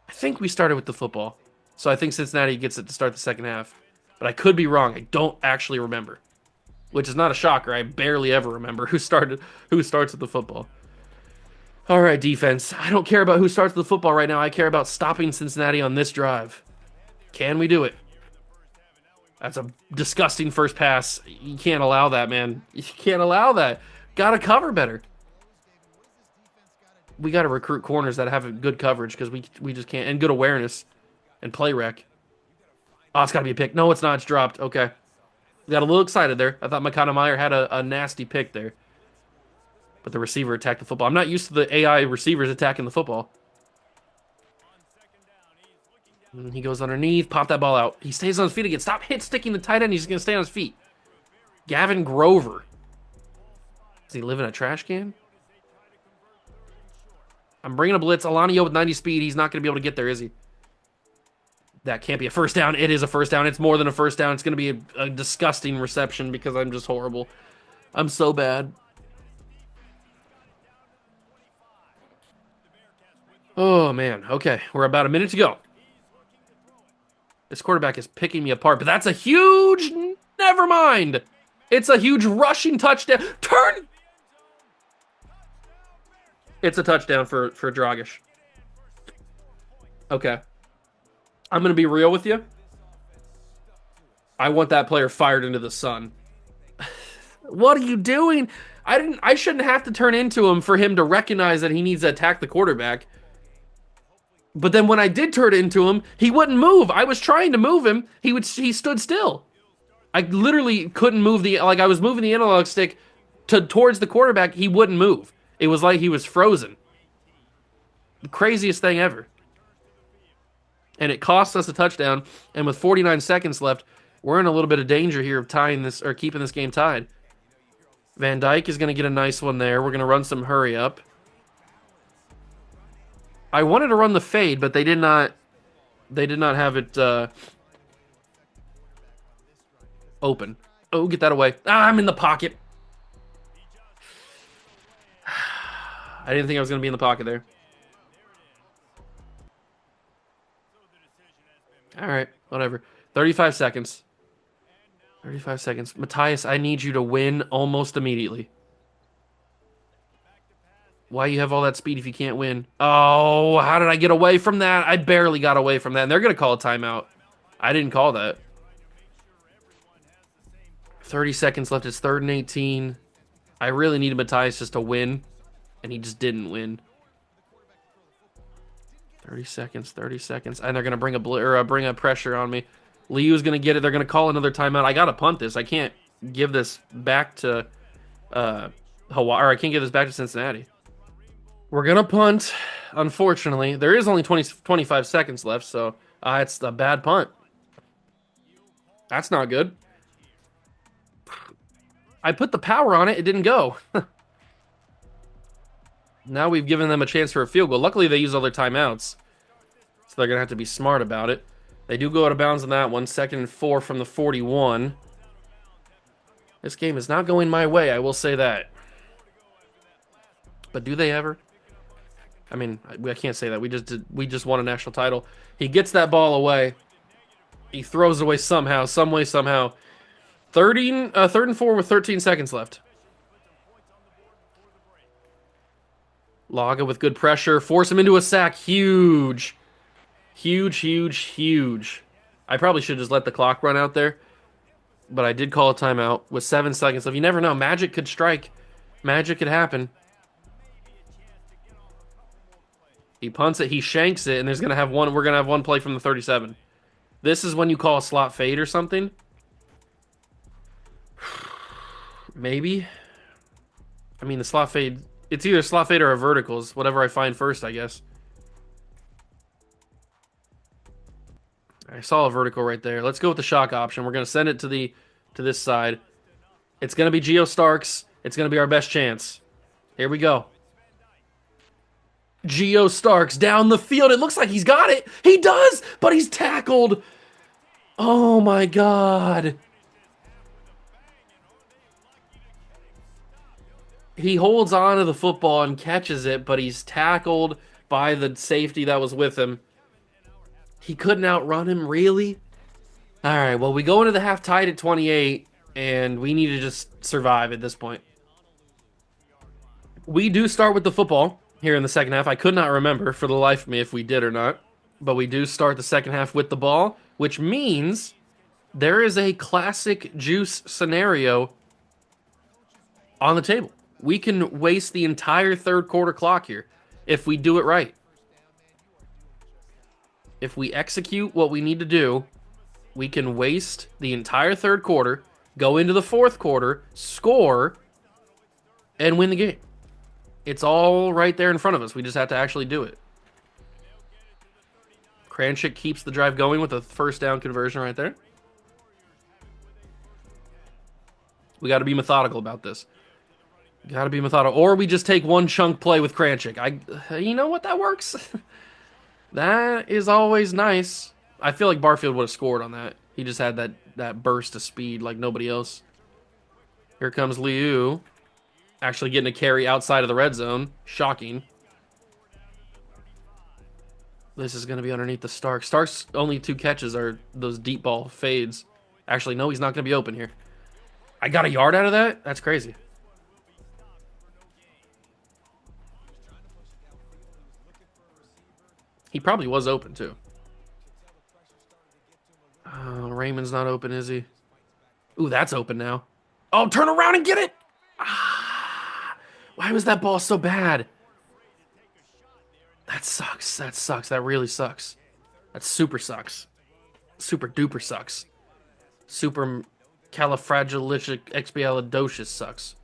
I think we started with the football. So I think Cincinnati gets it to start the second half. But I could be wrong. I don't actually remember. Which is not a shocker. I barely ever remember who starts with the football. All right, defense. I don't care about who starts with the football right now. I care about stopping Cincinnati on this drive. Can we do it? That's a disgusting first pass. You can't allow that, man. You can't allow that. Gotta cover better. We gotta recruit corners that have good coverage because we just can't. And good awareness. And play rec. Oh, it's got to be a pick. No, it's not. It's dropped. Okay. Got a little excited there. I thought Makana Meyer had a nasty pick there. But the receiver attacked the football. I'm not used to the AI receivers attacking the football. And he goes underneath. Pop that ball out. He stays on his feet again. Stop sticking the tight end. He's going to stay on his feet. Gavin Grover. Does he live in a trash can? I'm bringing a blitz. Alanio with 90 speed. He's not going to be able to get there, is he? That can't be a first down. It is a first down. It's more than a first down. It's going to be a disgusting reception because I'm just horrible. I'm so bad. Oh, man. Okay, we're about a minute to go. This quarterback is picking me apart, but that's a huge... Never mind. It's a huge rushing touchdown. Turn! It's a touchdown for Dragish. Okay. I'm going to be real with you. I want that player fired into the sun. What are you doing? I shouldn't have to turn into him for him to recognize that he needs to attack the quarterback. But then when I did turn into him, he wouldn't move. I was trying to move him. He stood still. I literally couldn't move I was moving the analog stick towards the quarterback. He wouldn't move. It was like he was frozen. The craziest thing ever. And it cost us a touchdown. And with 49 seconds left, we're in a little bit of danger here of tying this or keeping this game tied. Van Dyke is going to get a nice one there. We're going to run some hurry up. I wanted to run the fade, but they did not have it open. Oh, get that away. Ah, I'm in the pocket. I didn't think I was going to be in the pocket there. All right, whatever. 35 seconds. 35 seconds. Matthias, I need you to win almost immediately. Why you have all that speed if you can't win? Oh, how did I get away from that? I barely got away from that. And they're going to call a timeout. I didn't call that. 30 seconds left. It's 3rd and 18. I really needed Matthias just to win, and he just didn't win. 30 seconds, 30 seconds. And they're going to bring bring a pressure on me. Liu's going to get it. They're going to call another timeout. I got to punt this. I can't give this back to Hawaii, or I can't give this back to Cincinnati. We're going to punt, unfortunately. There is only 25 seconds left, so it's a bad punt. That's not good. I put the power on it. It didn't go. Now we've given them a chance for a field goal. Luckily, they use all their timeouts, so they're going to have to be smart about it. They do go out of bounds on that one. 2nd and 4 from the 41. This game is not going my way, I will say that. But do they ever? I mean, I can't say that. We just won a national title. He gets that ball away. He throws it away somehow, some way, somehow. 3rd and 4 with 13 seconds left. Laga with good pressure. Force him into a sack. Huge. Huge, huge, huge. I probably should just let the clock run out there. But I did call a timeout with 7 seconds left. You never know. Magic could strike. Magic could happen. He punts it. He shanks it. And there's going to have one. We're going to have one play from the 37. This is when you call a slot fade or something. Maybe. I mean, the slot fade... It's either slot fade or a verticals. Whatever I find first, I guess. I saw a vertical right there. Let's go with the shock option. We're going to send it to this side. It's going to be Geo Starks. It's going to be our best chance. Here we go. Geo Starks down the field. It looks like he's got it. He does, but he's tackled. Oh, my God. He holds on to the football and catches it, but he's tackled by the safety that was with him. He couldn't outrun him, really? All right, well, we go into the half tied at 28, and we need to just survive at this point. We do start with the football here in the second half. I could not remember for the life of me if we did or not, but we do start the second half with the ball, which means there is a classic juice scenario on the table. We can waste the entire third quarter clock here if we do it right. If we execute what we need to do, we can waste the entire third quarter, go into the fourth quarter, score, and win the game. It's all right there in front of us. We just have to actually do it. Kranchik keeps the drive going with a first down conversion right there. We got to be methodical about this. Got to be methodical. Or we just take one chunk play with Kranchik. You know what? That works. That is always nice. I feel like Barfield would have scored on that. He just had that burst of speed like nobody else. Here comes Liu. Actually getting a carry outside of the red zone. Shocking. This is going to be underneath the Stark. Stark's only 2 catches are those deep ball fades. Actually, no, he's not going to be open here. I got a yard out of that? That's crazy. He probably was open, too. Raymond's not open, is he? Ooh, that's open now. Oh, turn around and get it! Why was that ball so bad? That sucks. That sucks. That really sucks. That super sucks. Super duper sucks. Super califragilisticexpialidocious sucks.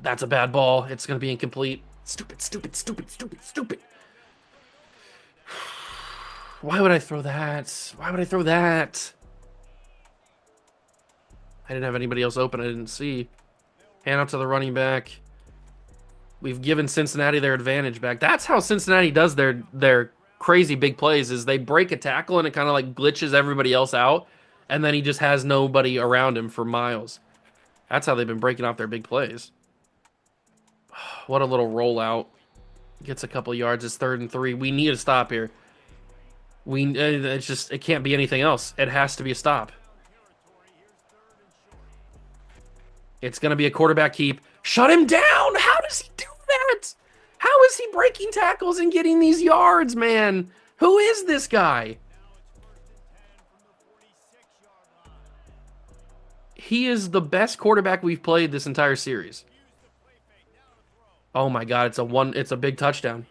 That's a bad ball. It's going to be incomplete. Stupid, stupid, stupid, stupid, stupid. Why would I throw that? Why would I throw that? I didn't have anybody else open. I didn't see. Hand out to the running back. We've given Cincinnati their advantage back. That's how Cincinnati does their crazy big plays, is they break a tackle and it kind of like glitches everybody else out, and then he just has nobody around him for miles. That's how they've been breaking off their big plays. What a little rollout. Gets a couple yards. It's 3rd and 3. We need a stop here. It can't be anything else. It has to be a stop. It's going to be a quarterback keep. Shut him down. How does he do that? How is he breaking tackles and getting these yards, man? Who is this guy? He is the best quarterback we've played this entire series. Oh my God, it's a big touchdown.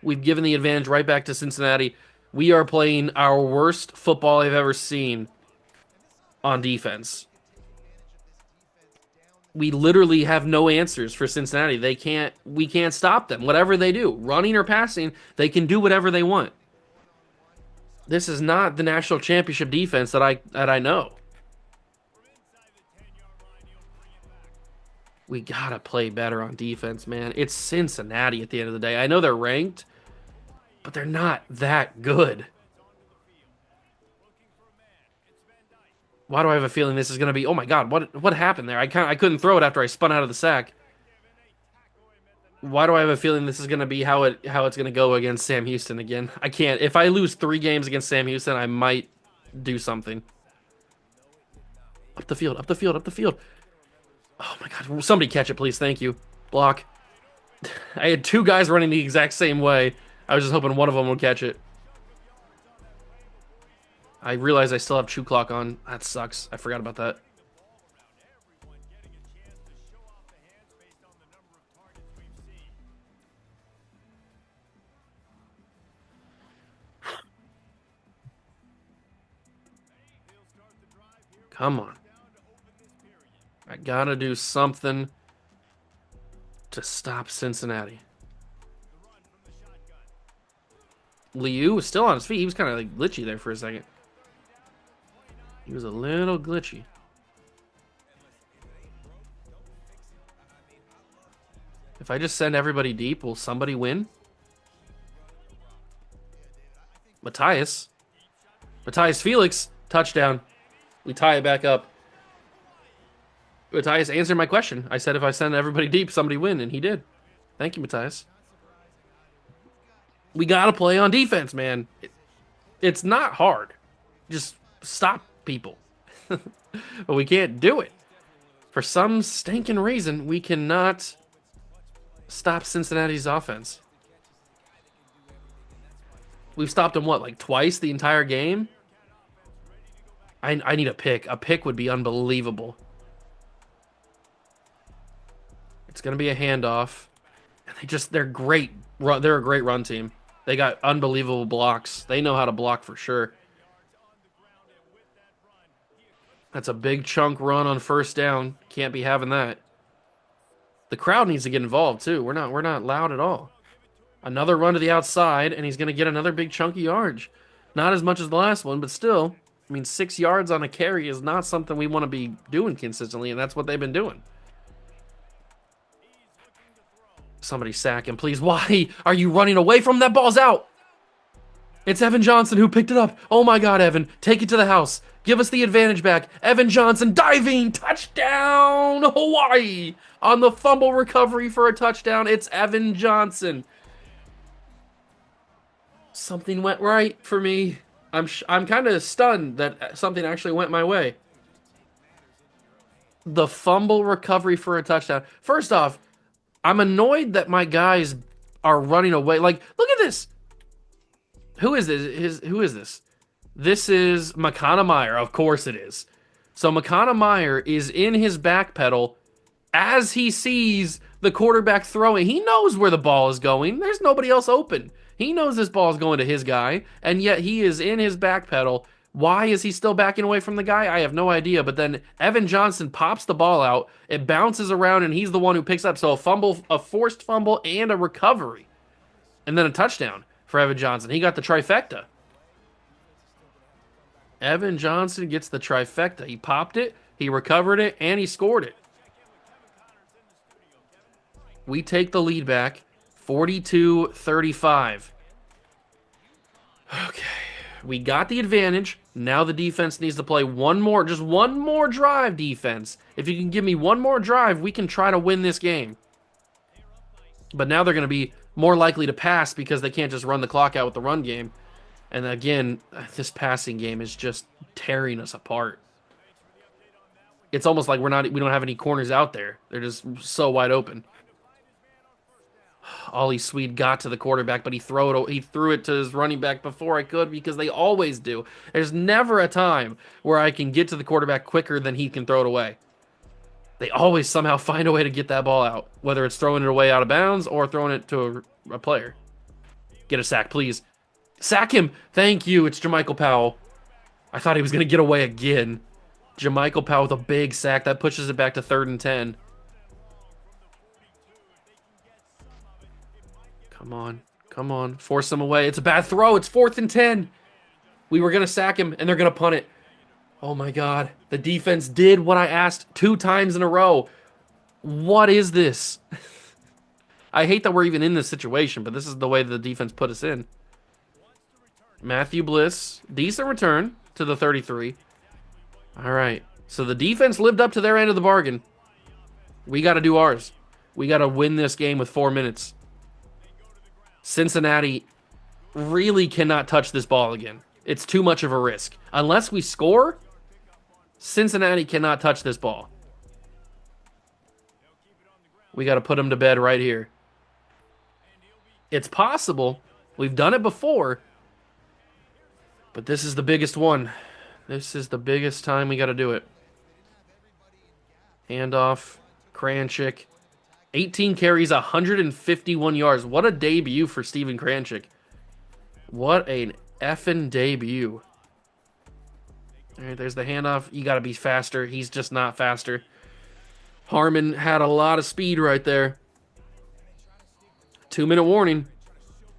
We've given the advantage right back to Cincinnati. We are playing our worst football I've ever seen on defense. We literally have no answers for Cincinnati. We can't stop them. Whatever they do, running or passing, they can do whatever they want. This is not the national championship defense that I know. We gotta play better on defense, man. It's Cincinnati at the end of the day. I know they're ranked, but they're not that good. Why do I have a feeling this is going to be... Oh my God, what happened there? I couldn't throw it after I spun out of the sack. Why do I have a feeling this is going to be how it's going to go against Sam Houston again? I can't. If I lose 3 games against Sam Houston, I might do something. Up the field, up the field, up the field. Oh my God, somebody catch it, please. Thank you. Block. I had 2 guys running the exact same way. I was just hoping one of them would catch it. I realize I still have Chew Clock on. That sucks. I forgot about that. Come on. I gotta do something to stop Cincinnati. Liu was still on his feet. He was kind of like glitchy there for a second. He was a little glitchy. If I just send everybody deep, will somebody win? Matthias Felix, touchdown. We tie it back up. Matthias answered my question. I said if I send everybody deep, somebody win, and he did. Thank you, Matthias. We gotta play on defense, man. It's not hard. Just stop people. But we can't do it. For some stinking reason, we cannot stop Cincinnati's offense. We've stopped them, what, like twice the entire game? I need a pick. A pick would be unbelievable. It's going to be a handoff. And they're great. They're a great run team. They got unbelievable blocks. They know how to block for sure. That's a big chunk run on 1st down. Can't be having that. The crowd needs to get involved too. We're not loud at all. Another run to the outside, and he's going to get another big chunky yardage. Not as much as the last one, but still. I mean, 6 yards on a carry is not something we want to be doing consistently, and that's what they've been doing. Somebody sack him, please. Why are you running away from that? Ball's out. It's Evan Johnson who picked it up. Oh my God, Evan. Take it to the house. Give us the advantage back. Evan Johnson diving. Touchdown, Hawaii. On the fumble recovery for a touchdown, it's Evan Johnson. Something went right for me. I'm kind of stunned that something actually went my way. The fumble recovery for a touchdown. First off, I'm annoyed that my guys are running away. Like, look at this. Who is this? Who is this? This is McConameyer. Of course it is. So McConameyer is in his back pedal as he sees the quarterback throwing. He knows where the ball is going. There's nobody else open. He knows this ball is going to his guy, and yet he is in his back pedal. Why is he still backing away from the guy? I have no idea. But then Evan Johnson pops the ball out. It bounces around, and he's the one who picks up. So a forced fumble, and a recovery. And then a touchdown for Evan Johnson. He got the trifecta. Evan Johnson gets the trifecta. He popped it, he recovered it, and he scored it. We take the lead back, 42-35. Okay. We got the advantage. Now the defense needs to play just one more drive defense. If you can give me one more drive, we can try to win this game. But now they're going to be more likely to pass because they can't just run the clock out with the run game. And again, this passing game is just tearing us apart. It's almost like we don't have any corners out there. They're just so wide open. Ollie Swede got to the quarterback, but he threw it to his running back before I could because they always do. There's never a time where I can get to the quarterback quicker than he can throw it away. They always somehow find a way to get that ball out, whether it's throwing it away out of bounds or throwing it to a player. Get a sack, please. Sack him. Thank you. It's Jermichael Powell. I thought he was going to get away again. Jermichael Powell with a big sack. That pushes it back to 3rd and 10. Come on. Come on. Force him away. It's a bad throw. It's 4th and 10. We were going to sack him, and they're going to punt it. Oh, my God. The defense did what I asked 2 times in a row. What is this? I hate that we're even in this situation, but this is the way the defense put us in. Matthew Bliss. Decent return to the 33. All right. So the defense lived up to their end of the bargain. We got to do ours. We got to win this game with 4 minutes. Cincinnati really cannot touch this ball again. It's too much of a risk. Unless we score, Cincinnati cannot touch this ball. We got to put them to bed right here. It's possible. We've done it before. But this is the biggest one. This is the biggest time we got to do it. Handoff. Kranchik. 18 carries, 151 yards. What a debut for Steven Kranchik. What an effing debut. All right, there's the handoff. You got to be faster. He's just not faster. Harmon had a lot of speed right there. 2-minute warning.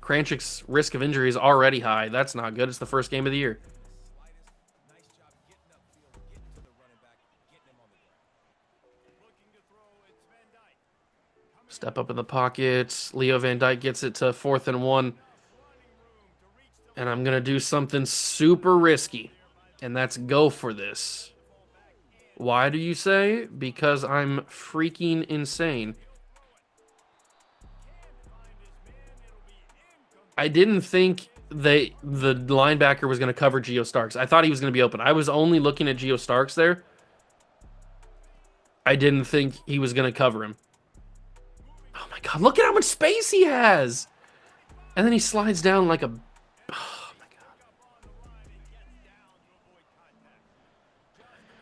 Kranchik's risk of injury is already high. That's not good. It's the first game of the year. Step up in the pockets. Leo Van Dyke gets it to 4th and 1. And I'm going to do something super risky. And that's go for this. Why do you say? Because I'm freaking insane. I didn't think the linebacker was going to cover Geo Starks. I thought he was going to be open. I was only looking at Geo Starks there. I didn't think he was going to cover him. Oh my God, look at how much space he has. And then he slides down like a... Oh my God.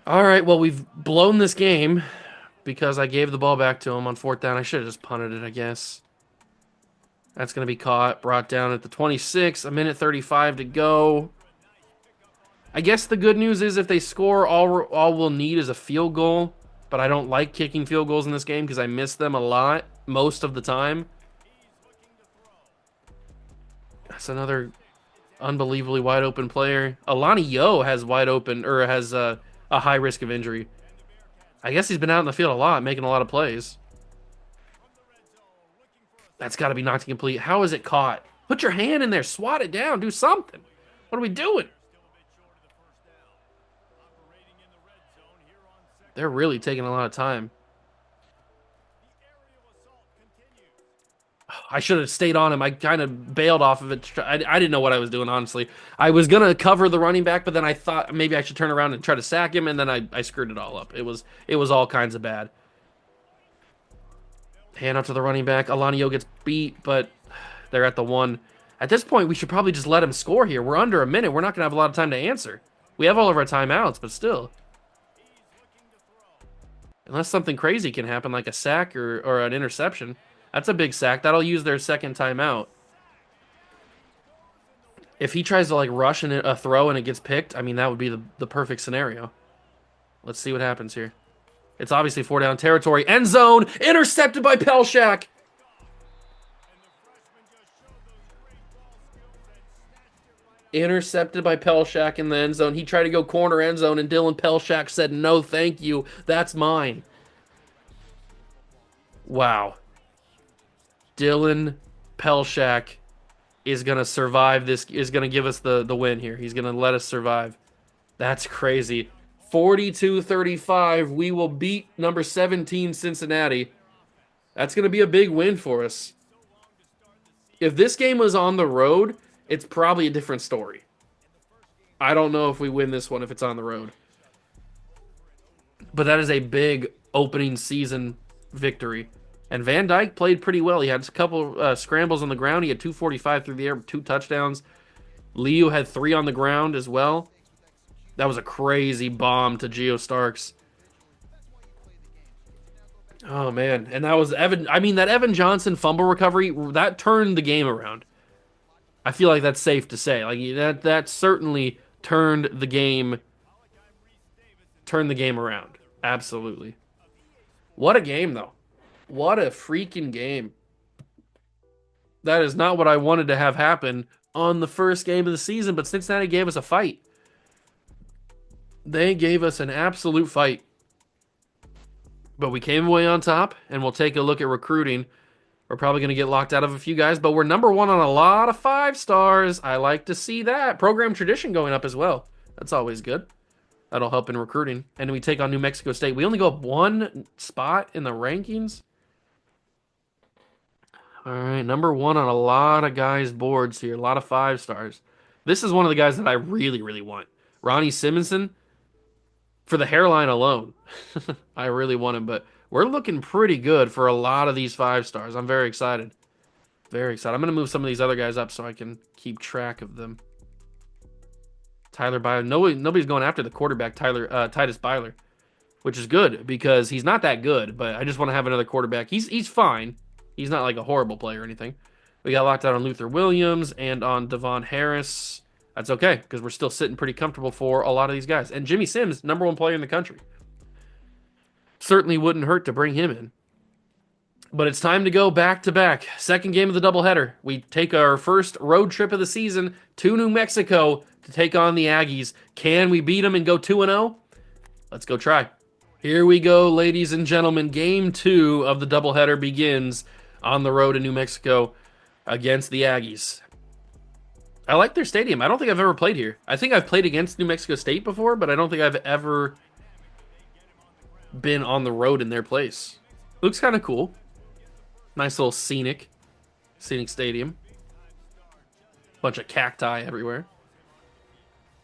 All right, well, we've blown this game because I gave the ball back to him on 4th down. I should have just punted it, I guess. That's going to be caught, brought down at the 26, 1:35 to go. I guess the good news is if they score, all we'll need is a field goal. But I don't like kicking field goals in this game because I miss them a lot, most of the time. That's another unbelievably wide open player. Alani Yo has a high risk of injury. I guess he's been out in the field a lot, making a lot of plays. That's got to be knocked incomplete. How is it caught? Put your hand in there. Swat it down. Do something. What are we doing? They're really taking a lot of time. I should have stayed on him. I kind of bailed off of it. I didn't know what I was doing, honestly. I was going to cover the running back, but then I thought maybe I should turn around and try to sack him, and then I screwed it all up. It was all kinds of bad. Hand out to the running back. Alanio gets beat, but they're at the 1. At this point, we should probably just let him score here. We're under a minute. We're not going to have a lot of time to answer. We have all of our timeouts, but still. Unless something crazy can happen, like a sack or an interception. That's a big sack. That'll use their second timeout. If he tries to like rush a throw and it gets picked, I mean, that would be the perfect scenario. Let's see what happens here. It's obviously 4 down territory. End zone. Intercepted by Pelshak. Intercepted by Pelshak in the end zone. He tried to go corner end zone, and Dylan Pelshak said, no, thank you. That's mine. Wow. Dylan Pelshak is gonna survive this, is gonna give us the win here. He's gonna let us survive. That's crazy. 42-35. We will beat number 17 Cincinnati. That's gonna be a big win for us. If this game was on the road, it's probably a different story. I don't know if we win this one if it's on the road. But that is a big opening season victory. And Van Dyke played pretty well. He had a couple scrambles on the ground. He had 245 through the air, 2 touchdowns. Liu had 3 on the ground as well. That was a crazy bomb to Geo Starks. Oh man, and that was Evan. I mean, that Evan Johnson fumble recovery that turned the game around. I feel like that's safe to say. Like that certainly turned the game around. Absolutely. What a game though. What a freaking game. That is not what I wanted to have happen on the first game of the season, but Cincinnati gave us a fight. They gave us an absolute fight. But we came away on top, and we'll take a look at recruiting. We're probably going to get locked out of a few guys, but we're number 1 on a lot of 5 stars. I like to see that. Program tradition going up as well. That's always good. That'll help in recruiting. And we take on New Mexico State. We only go up 1 spot in the rankings. All right, number 1 on a lot of guys' boards here. A lot of 5 stars. This is one of the guys that I really, really want. Ronnie Simonson. For the hairline alone, I really want him, but we're looking pretty good for a lot of these 5 stars. I'm very excited. Very excited. I'm going to move some of these other guys up so I can keep track of them. Tyler Byler. Nobody's going after the quarterback, Titus Byler, which is good because he's not that good, but I just want to have another quarterback. He's fine. He's not like a horrible player or anything. We got locked out on Luther Williams and on Devon Harris. That's okay, because we're still sitting pretty comfortable for a lot of these guys. And Jimmy Sims, number 1 player in the country. Certainly wouldn't hurt to bring him in. But it's time to go back to back. Second game of the doubleheader. We take our first road trip of the season to New Mexico to take on the Aggies. Can we beat them and go 2-0? Let's go try. Here we go, ladies and gentlemen. Game 2 of the doubleheader begins on the road in New Mexico against the Aggies. I like their stadium. I don't think I've ever played here. I think I've played against New Mexico State before, but I don't think I've ever been on the road in their place. Looks kind of cool. Nice little scenic stadium. Bunch of cacti everywhere.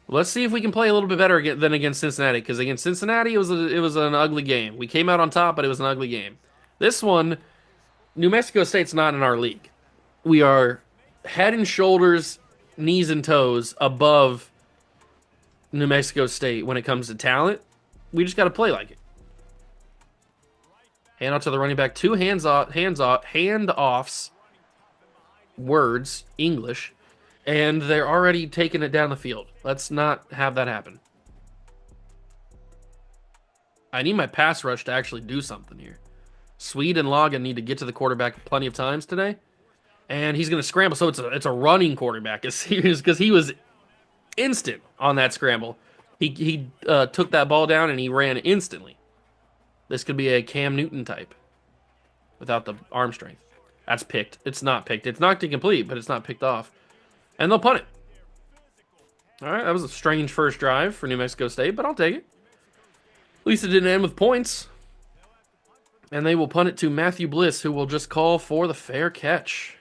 Let's see if we can play a little bit better than against Cincinnati, because against Cincinnati it was an ugly game. We came out on top, but it was an ugly game. This one, New Mexico State's not in our league. We are head and shoulders, knees and toes above New Mexico State when it comes to talent. We just got to play like it. Hand out to the running back. 2 handoffs. Words, English. And they're already taking it down the field. Let's not have that happen. I need my pass rush to actually do something here. Swede and Logan need to get to the quarterback plenty of times today. And he's going to scramble, so it's a running quarterback. Because he was instant on that scramble. He took that ball down and he ran instantly. This could be a Cam Newton type without the arm strength. That's picked. It's not picked. It's knocked incomplete, but it's not picked off. And they'll punt it. All right, that was a strange first drive for New Mexico State, but I'll take it. At least it didn't end with points. And they will punt it to Matthew Bliss, who will just call for the fair catch.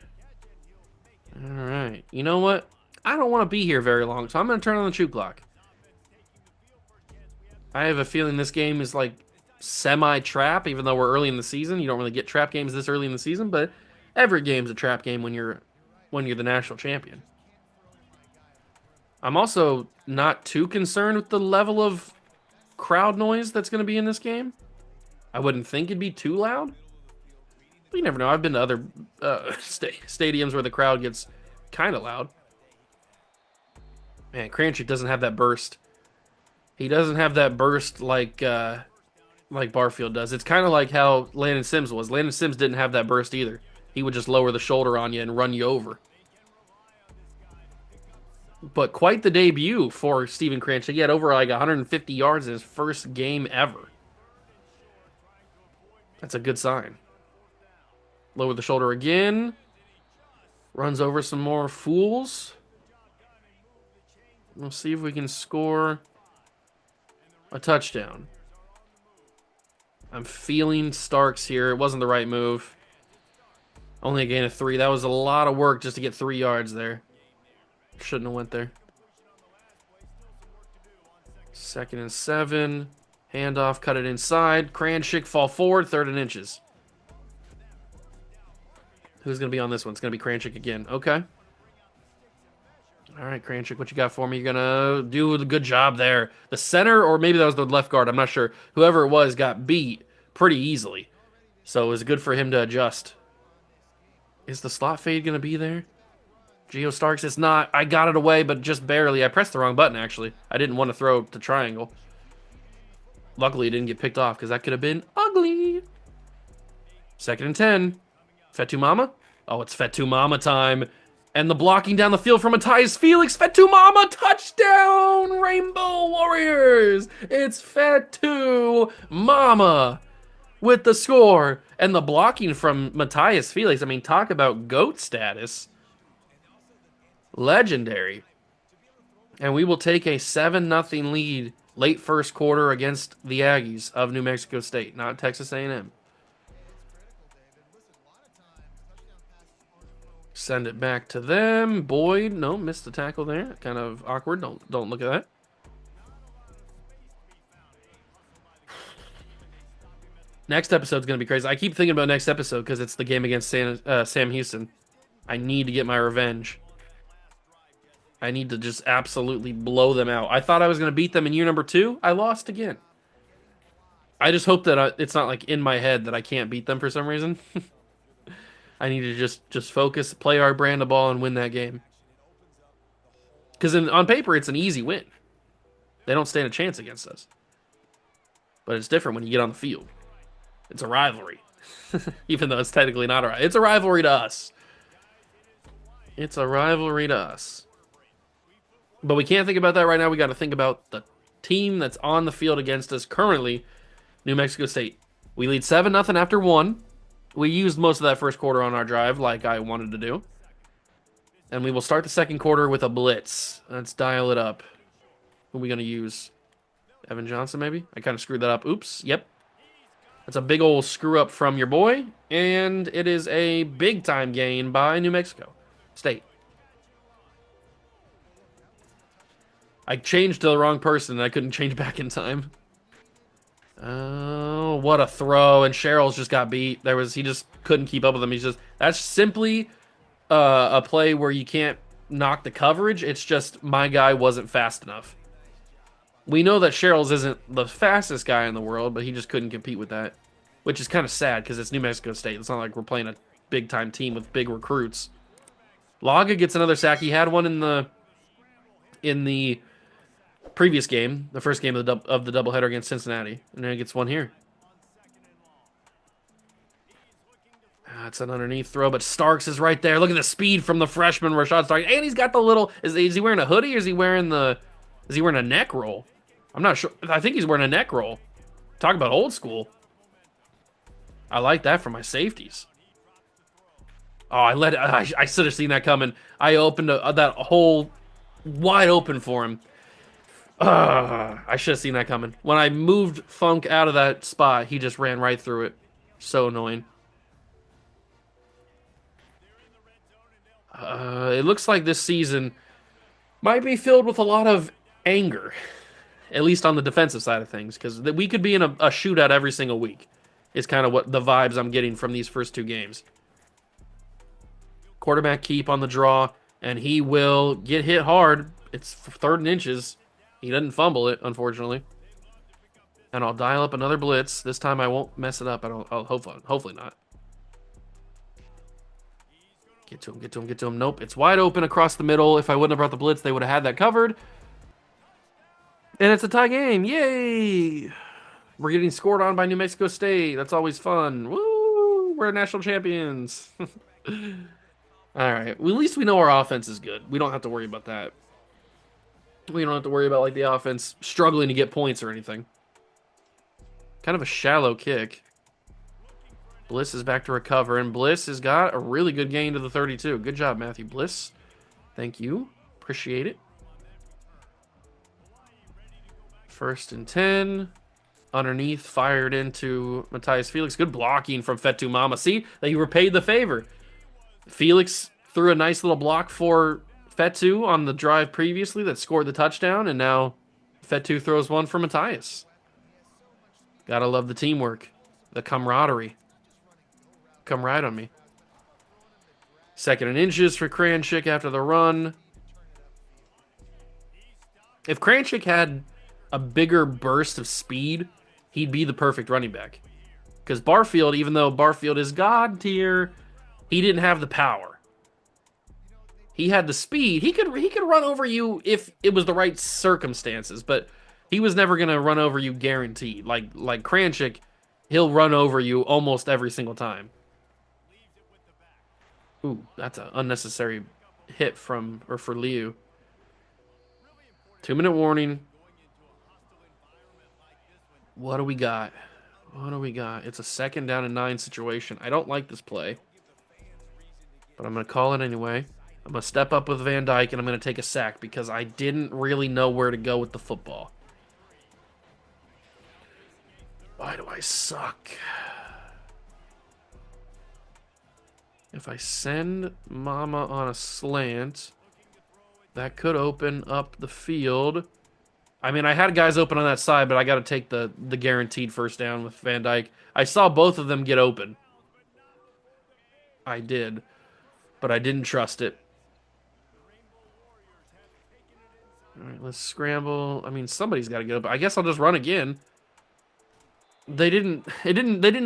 All right. You know what? I don't want to be here very long, so I'm going to turn on the shoot clock. I have a feeling this game is like semi-trap, even though we're early in the season. You don't really get trap games this early in the season, but every game's a trap game when you're the national champion. I'm also not too concerned with the level of crowd noise that's going to be in this game. I wouldn't think it'd be too loud. But you never know. I've been to other stadiums where the crowd gets kind of loud. Man, Cranchik doesn't have that burst. He doesn't have that burst like Barfield does. It's kind of like how Landon Sims was. Landon Sims didn't have that burst either. He would just lower the shoulder on you and run you over. But quite the debut for Steven Cranchik. He had over like 150 yards in his first game ever. That's a good sign. Lower the shoulder again. Runs over some more fools. We'll see if we can score a touchdown. I'm feeling Starks here. It wasn't the right move. Only a gain of 3. That was a lot of work just to get 3 yards there. Shouldn't have went there. 2nd and 7. Handoff, cut it inside. Kranchik fall forward, 3rd and inches. Who's going to be on this one? It's going to be Kranchik again. Okay. All right, Kranchik, what you got for me? You're going to do a good job there. The center, or maybe that was the left guard. I'm not sure. Whoever it was got beat pretty easily. So it was good for him to adjust. Is the slot fade going to be there? Geo Starks, it's not. I got it away, but just barely. I pressed the wrong button, actually. I didn't want to throw the triangle. Luckily, it didn't get picked off, because that could have been ugly. 2nd and 10. Fetu Mama? Oh, it's Fetu Mama time. And the blocking down the field from Matthias Felix. Fetu Mama, touchdown, Rainbow Warriors. It's Fetu Mama with the score. And the blocking from Matthias Felix. I mean, talk about GOAT status. Legendary. And we will take a 7-0 lead late first quarter against the Aggies of New Mexico State, not Texas A&M. Send it back to them. Boyd, no, missed the tackle there. Kind of awkward. Don't look at that. Next episode's going to be crazy. I keep thinking about next episode because it's the game against Sam Houston. I need to get my revenge. I need to just absolutely blow them out. I thought I was going to beat them in year number 2. I lost again. I just hope that it's not like in my head that I can't beat them for some reason. I need to just focus, play our brand of ball, and win that game. Because on paper, it's an easy win. They don't stand a chance against us. But it's different when you get on the field. It's a rivalry. Even though it's technically not a rivalry. It's a rivalry to us. It's a rivalry to us. But we can't think about that right now. We got to think about the team that's on the field against us currently, New Mexico State. We lead 7-0 after 1. We used most of that first quarter on our drive like I wanted to do. And we will start the second quarter with a blitz. Let's dial it up. Who are we going to use? Evan Johnson, maybe? I kind of screwed that up. Oops. Yep. That's a big old screw up from your boy. And it is a big-time gain by New Mexico State. I changed to the wrong person, and I couldn't change back in time. Oh, what a throw. And Sherrills just got beat. He just couldn't keep up with him. That's simply a play where you can't knock the coverage. It's just my guy wasn't fast enough. We know that Sherrills isn't the fastest guy in the world, but he just couldn't compete with that, which is kind of sad because it's New Mexico State. It's not like we're playing a big-time team with big recruits. Laga gets another sack. He had one in the previous game, the first game of the doubleheader against Cincinnati, and then he gets one here. It's an underneath throw, but Starks is right there. Look at the speed from the freshman Rashad Starks, and he's got the little. Is he wearing a hoodie? Or is he wearing a neck roll? I'm not sure. I think he's wearing a neck roll. Talk about old school. I like that for my safeties. Oh, I should have seen that coming. I opened that hole wide open for him. I should have seen that coming. When I moved Funk out of that spot, he just ran right through it. So annoying. It looks like this season might be filled with a lot of anger, at least on the defensive side of things, because we could be in a shootout every single week. Is kind of what the vibes I'm getting from these first 2 games. Quarterback keep on the draw, and he will get hit hard. It's 3rd and inches. He doesn't fumble it, unfortunately. And I'll dial up another blitz. This time I won't mess it up. I'll hopefully not. Get to him. Nope, it's wide open across the middle. If I wouldn't have brought the blitz, they would have had that covered. And it's a tie game. Yay! We're getting scored on by New Mexico State. That's always fun. Woo! We're national champions. All right. Well, at least we know our offense is good. We don't have to worry about that. We don't have to worry about like the offense struggling to get points or anything. Kind of a shallow kick. Bliss is back to recover, and Bliss has got a really good gain to the 32. Good job, Matthew Bliss. Thank you. Appreciate it. 1st and 10. Underneath, fired into Matthias Felix. Good blocking from Fetu Mama. See, they repaid the favor. Felix threw a nice little block for Fetu on the drive previously that scored the touchdown, and now Fetu throws one for Matthias. Gotta love the teamwork, the camaraderie. Come right on me. 2nd and inches for Kranchik after the run. If Kranchik had a bigger burst of speed, he'd be the perfect running back. Because Barfield, even though Barfield is God tier, he didn't have the power. He had the speed. He could run over you if it was the right circumstances, but he was never going to run over you guaranteed. Like Kranchik, he'll run over you almost every single time. Ooh, that's an unnecessary hit for Liu. 2-minute warning. What do we got? It's a 2nd down and 9 situation. I don't like this play, but I'm going to call it anyway. I'm going to step up with Van Dyke, and I'm going to take a sack because I didn't really know where to go with the football. Why do I suck? If I send Mama on a slant, that could open up the field. I mean, I had guys open on that side, but I got to take the guaranteed 1st down with Van Dyke. I saw both of them get open. I did, but I didn't trust it. All right, let's scramble. I mean, somebody's got to get open. I guess I'll just run again. They didn't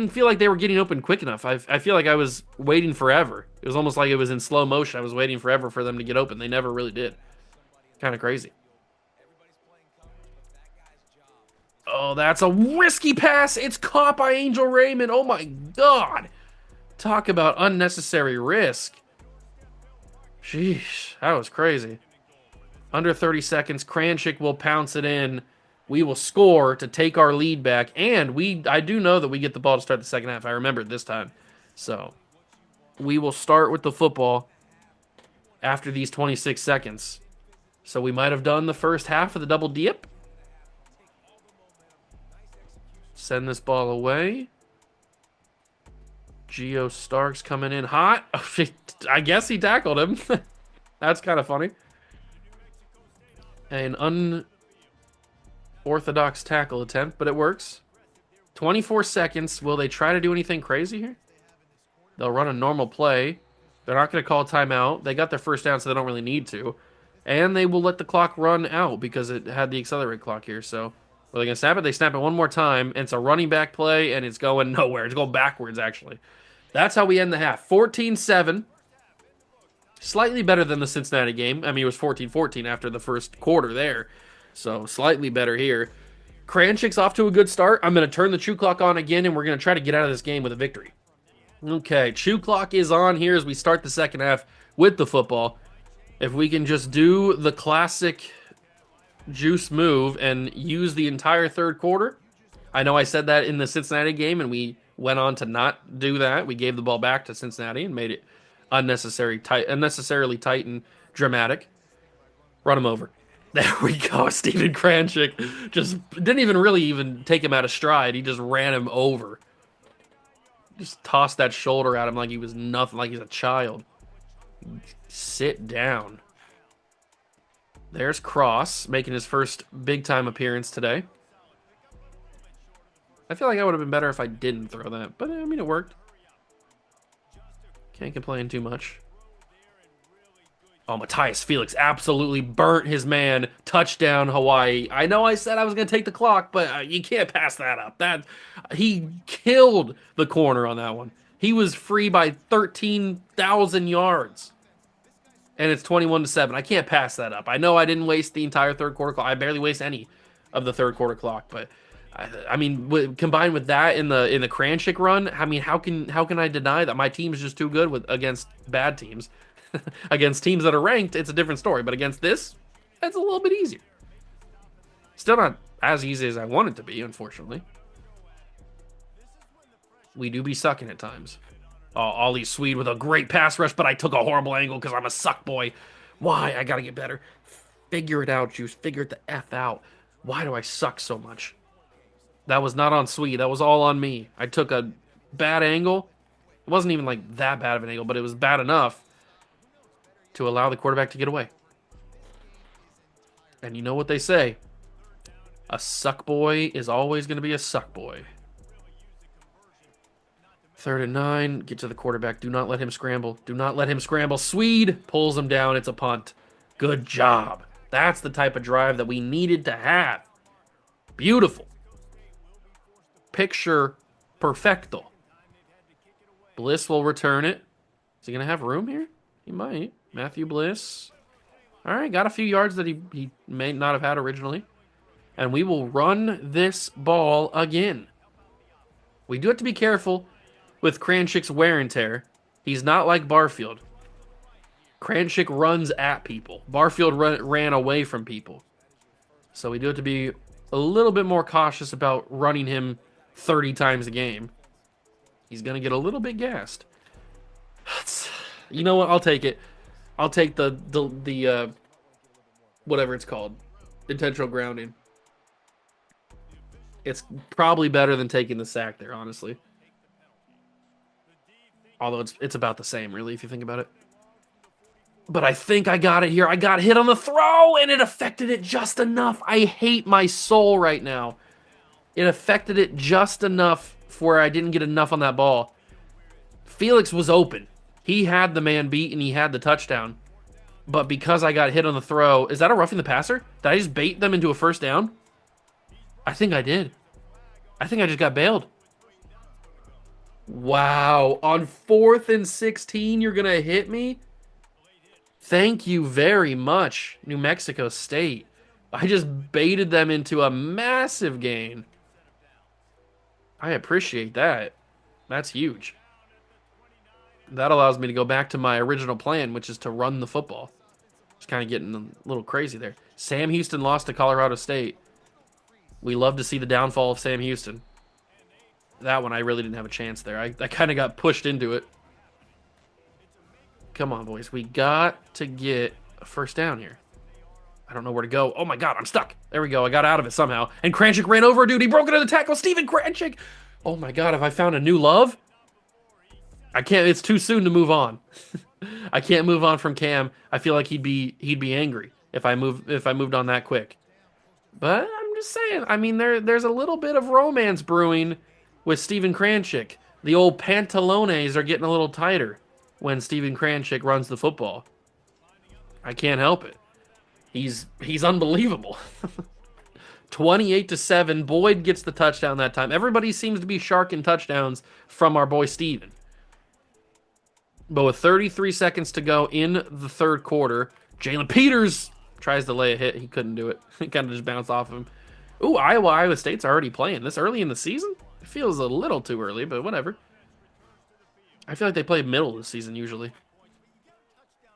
feel like they were getting open quick enough. I feel like I was waiting forever. It was almost like it was in slow motion. I was waiting forever for them to get open. They never really did. Kind of crazy. Oh, that's a risky pass. It's caught by Angel Raymond. Oh my God. Talk about unnecessary risk. Sheesh, that was crazy. Under 30 seconds, Kranchik will pounce it in. We will score to take our lead back, and I do know that we get the ball to start the second half. I remember it this time. So we will start with the football after these 26 seconds. So we might have done the first half of the double dip. Send this ball away. Geo Starks coming in hot. I guess he tackled him. That's kind of funny. An unorthodox tackle attempt, but it works. 24 seconds. Will they try to do anything crazy here? They'll run a normal play. They're not going to call timeout. They got their 1st down, so they don't really need to. And they will let the clock run out because it had the accelerate clock here. So, are they going to snap it? They snap it one more time, and it's a running back play, and it's going nowhere. It's going backwards, actually. That's how we end the half. 14-7. Slightly better than the Cincinnati game. I mean, it was 14-14 after the first quarter there. So, slightly better here. Kranchik's off to a good start. I'm going to turn the chew clock on again, and we're going to try to get out of this game with a victory. Okay, chew clock is on here as we start the second half with the football. If we can just do the classic juice move and use the entire 3rd quarter. I know I said that in the Cincinnati game, and we went on to not do that. We gave the ball back to Cincinnati and made it unnecessarily tight and dramatic. Run him over. There we go. Steven Kranchik just didn't even take him out of stride. He just ran him over. Just tossed that shoulder at him like he was nothing, like he's a child. Sit down. There's Cross making his first big-time appearance today. I feel like I would have been better if I didn't throw that, but I mean, it worked. Can't complain too much. Oh, Matthias Felix absolutely burnt his man. Touchdown, Hawai'i. I know I said I was going to take the clock, but you can't pass that up. He killed the corner on that one. He was free by 13,000 yards. And it's 21-7. I can't pass that up. I know I didn't waste the entire 3rd quarter clock. I barely waste any of the 3rd quarter clock, but I mean, combined with that in the Kranchik run, I mean, how can I deny that my team is just too good against bad teams? Against teams that are ranked, it's a different story. But against this, it's a little bit easier. Still not as easy as I want it to be, unfortunately. We do be sucking at times. Oh, Ollie Swede with a great pass rush, but I took a horrible angle because I'm a suck boy. Why? I gotta get better. Figure it out, Juice. Figure it the F out. Why do I suck so much? That was not on Swede. That was all on me. I took a bad angle. It wasn't even like that bad of an angle, but it was bad enough to allow the quarterback to get away. And you know what they say. A suck boy is always going to be a suck boy. 3rd and 9. Get to the quarterback. Do not let him scramble. Do not let him scramble. Swede pulls him down. It's a punt. Good job. That's the type of drive that we needed to have. Beautiful. Picture perfecto. Bliss will return it. Is he going to have room here? He might. Matthew Bliss. All right, got a few yards that he may not have had originally. And we will run this ball again. We do have to be careful with Kranchik's wear and tear. He's not like Barfield. Kranchik runs at people. Barfield ran away from people. So we do have to be a little bit more cautious about running him 30 times a game. He's going to get a little bit gassed. You know what? I'll take it. I'll take the whatever it's called. Intentional grounding. It's probably better than taking the sack there, honestly. Although it's about the same, really, if you think about it. But I think I got it here. I got hit on the throw, and it affected it just enough. I hate my soul right now. It affected it just enough where I didn't get enough on that ball. Felix was open. He had the man beat, and he had the touchdown. But because I got hit on the throw... Is that a roughing the passer? Did I just bait them into a first down? I think I did. I think I just got bailed. Wow. On 4th and 16, you're going to hit me? Thank you very much, New Mexico State. I just baited them into a massive gain. I appreciate that. That's huge. That allows me to go back to my original plan, which is to run the football. Just kind of getting a little crazy there. Sam Houston lost to Colorado State. We love to see the downfall of Sam Houston. That one, I really didn't have a chance there. I kind of got pushed into it. Come on, boys. We got to get a first down here. I don't know where to go. Oh, my God. I'm stuck. There we go. I got out of it somehow. And Kranchik ran over a dude. He broke into the tackle. Steven Kranchik. Oh, my God. Have I found a new love? I can't. It's too soon to move on. I can't move on from Cam. I feel like he'd be angry if I moved on that quick. But I'm just saying. I mean, there's a little bit of romance brewing with Steven Kranchik. The old pantalones are getting a little tighter when Steven Kranchik runs the football. I can't help it. He's unbelievable. 28-7. Boyd gets the touchdown that time. Everybody seems to be sharking touchdowns from our boy Steven. But with 33 seconds to go in the third quarter, Jalen Peters tries to lay a hit. He couldn't do it. He kind of just bounced off of him. Ooh, Iowa State's already playing. This early in the season? It feels a little too early, but whatever. I feel like they play middle of the season usually.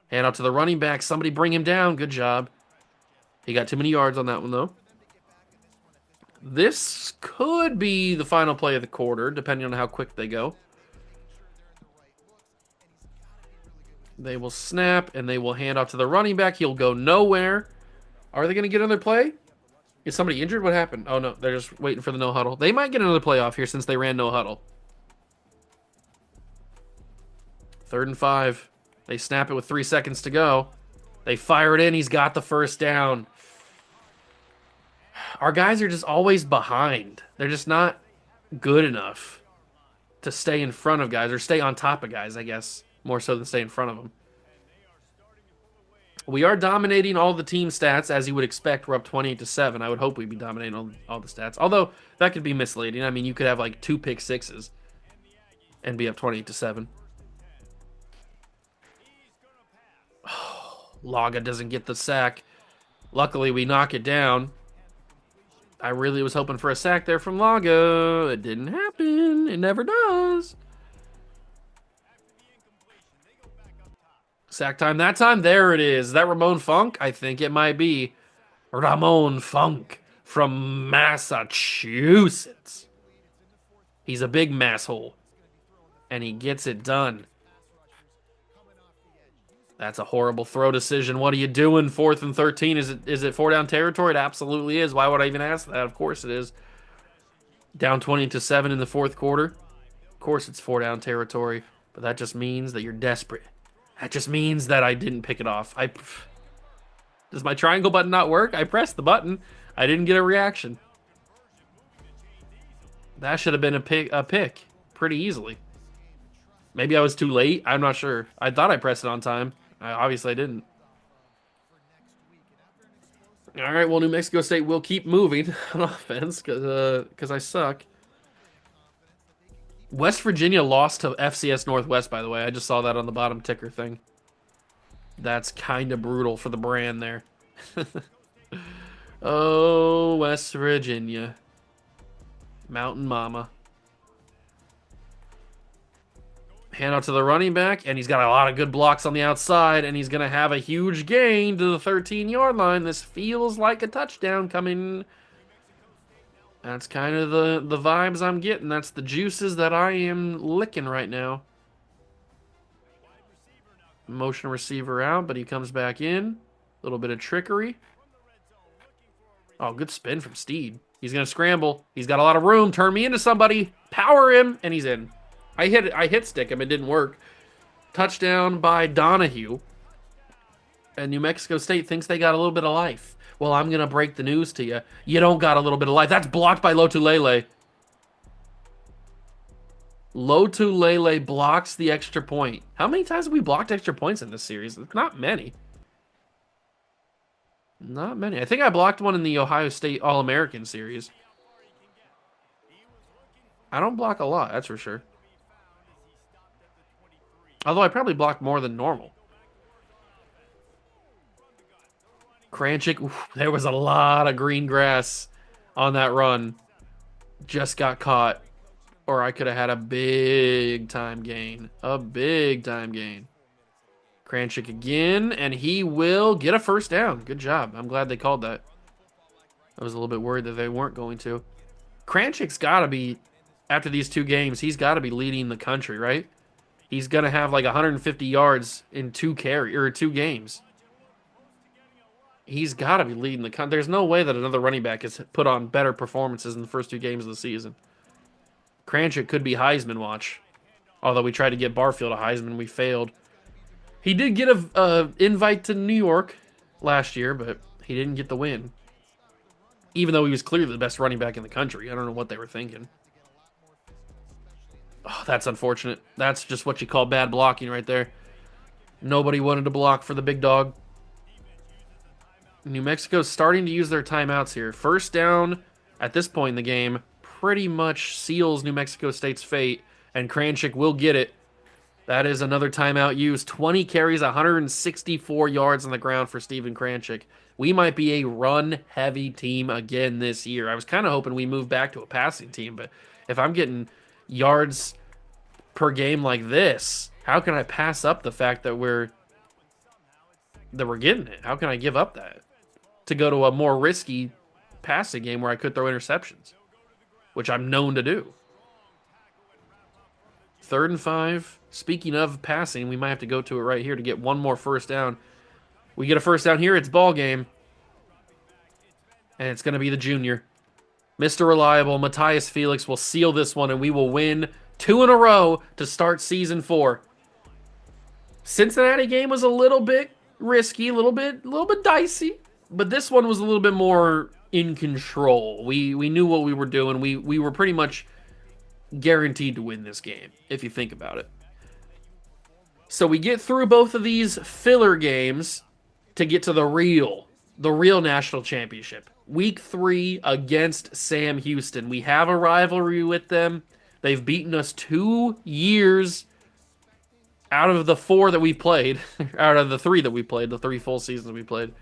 Hand out to the running back. Somebody bring him down. Good job. He got too many yards on that one, though. This could be the final play of the quarter, depending on how quick they go. They will snap, and they will hand off to the running back. He'll go nowhere. Are they going to get another play? Is somebody injured? What happened? Oh, no. They're just waiting for the no huddle. They might get another play off here since they ran no huddle. 3rd and 5. They snap it with 3 seconds to go. They fire it in. He's got the first down. Our guys are just always behind. They're just not good enough to stay in front of guys or stay on top of guys, I guess, more so than stay in front of them. We are dominating all the team stats, as you would expect. We're up 28-7. I would hope we'd be dominating all the stats. Although, that could be misleading. I mean, you could have like 2 pick sixes and be up 28-7. Laga doesn't get the sack. Luckily, we knock it down. I really was hoping for a sack there from Laga. It didn't happen. It never does. Sack time that time. There it is. Is that Ramon Funk? I think it might be. Ramon Funk from Massachusetts. He's a big masshole. And he gets it done. That's a horrible throw decision. What are you doing? 4th and 13. Is it 4 down territory? It absolutely is. Why would I even ask that? Of course it is. Down 20-7 in the 4th quarter. Of course it's 4 down territory. But that just means that you're desperate. That just means that I didn't pick it off. Does my triangle button not work? I pressed the button. I didn't get a reaction. That should have been a pick pretty easily. Maybe I was too late. I'm not sure. I thought I pressed it on time. Obviously, I didn't. All right, well, New Mexico State will keep moving on offense because I suck. West Virginia lost to FCS Northwest, by the way. I just saw that on the bottom ticker thing. That's kind of brutal for the brand there. Oh, West Virginia. Mountain Mama. Hand out to the running back, and he's got a lot of good blocks on the outside, and he's going to have a huge gain to the 13-yard line. This feels like a touchdown coming. That's kind of the vibes I'm getting. That's the juices that I am licking right now. Motion receiver out, but he comes back in. A little bit of trickery. Oh, good spin from Steed. He's going to scramble. He's got a lot of room. Turn me into somebody. Power him, and he's in. I hit stick him. It didn't work. Touchdown by Donahue. And New Mexico State thinks they got a little bit of life. Well, I'm going to break the news to you. You don't got a little bit of life. That's blocked by Lotulelei. Lotulelei blocks the extra point. How many times have we blocked extra points in this series? Not many. Not many. I think I blocked one in the Ohio State All-American series. I don't block a lot, that's for sure. Although I probably blocked more than normal. Kranchik, oof, there was a lot of green grass on that run. Just got caught. Or I could have had a big time gain. A big time gain. Kranchik again, and he will get a first down. Good job. I'm glad they called that. I was a little bit worried that they weren't going to. Kranchik's got to be, after these 2 games, he's got to be leading the country, right? He's going to have like 150 yards in 2 games. He's got to be leading the country. There's no way that another running back has put on better performances in the first 2 games of the season. Kranchik could be Heisman watch. Although we tried to get Barfield a Heisman, we failed. He did get an invite to New York last year, but he didn't get the win. Even though he was clearly the best running back in the country. I don't know what they were thinking. Oh, that's unfortunate. That's just what you call bad blocking right there. Nobody wanted to block for the big dog. New Mexico's starting to use their timeouts here. First down at this point in the game pretty much seals New Mexico State's fate, and Kranchik will get it. That is another timeout used. 20 carries, 164 yards on the ground for Steven Kranchik. We might be a run-heavy team again this year. I was kind of hoping we moved back to a passing team, but if I'm getting yards per game like this, how can I pass up the fact that we're getting it? How can I give up that to go to a more risky passing game where I could throw interceptions, which I'm known to do? 3rd and 5. Speaking of passing, we might have to go to it right here to get one more first down. We get a first down here, it's ball game. And it's going to be the junior. Mr. Reliable, Matthias Felix will seal this one, and we will win 2 in a row to start season 4. Cincinnati game was a little bit risky, a little bit dicey, but this one was a little bit more in control. We knew what we were doing. We were pretty much guaranteed to win this game, if you think about it. So we get through both of these filler games to get to the real national championship. Week 3 against Sam Houston. We have a rivalry with them. They've beaten us 2 years out of the 4 that we played, out of the 3 that we played, the 3 full seasons we played.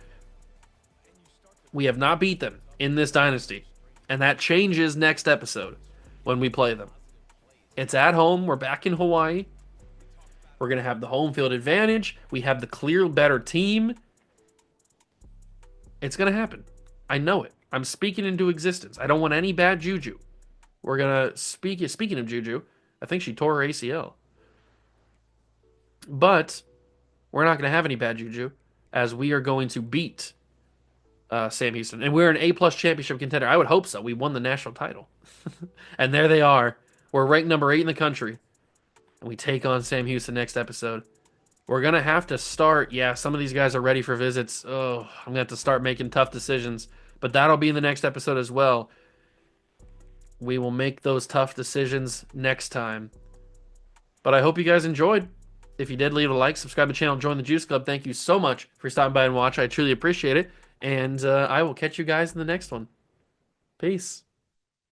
We have not beat them in this dynasty, and that changes next episode when we play them. It's at home. We're back in Hawaii. We're going to have the home field advantage. We have the clear better team. It's going to happen. I know it. I'm speaking into existence. I don't want any bad juju. We're going to speaking of juju, I think she tore her ACL. But we're not going to have any bad juju as we are going to beat Sam Houston. And we're an A-plus championship contender. I would hope so. We won the national title. And there they are. We're ranked number 8 in the country. And we take on Sam Houston next episode. We're going to have to start. Yeah, some of these guys are ready for visits. Oh, I'm going to have to start making tough decisions. But that'll be in the next episode as well. We will make those tough decisions next time. But I hope you guys enjoyed. If you did, leave a like, subscribe to the channel, join the Juice Club. Thank you so much for stopping by and watch. I truly appreciate it. And I will catch you guys in the next one. Peace.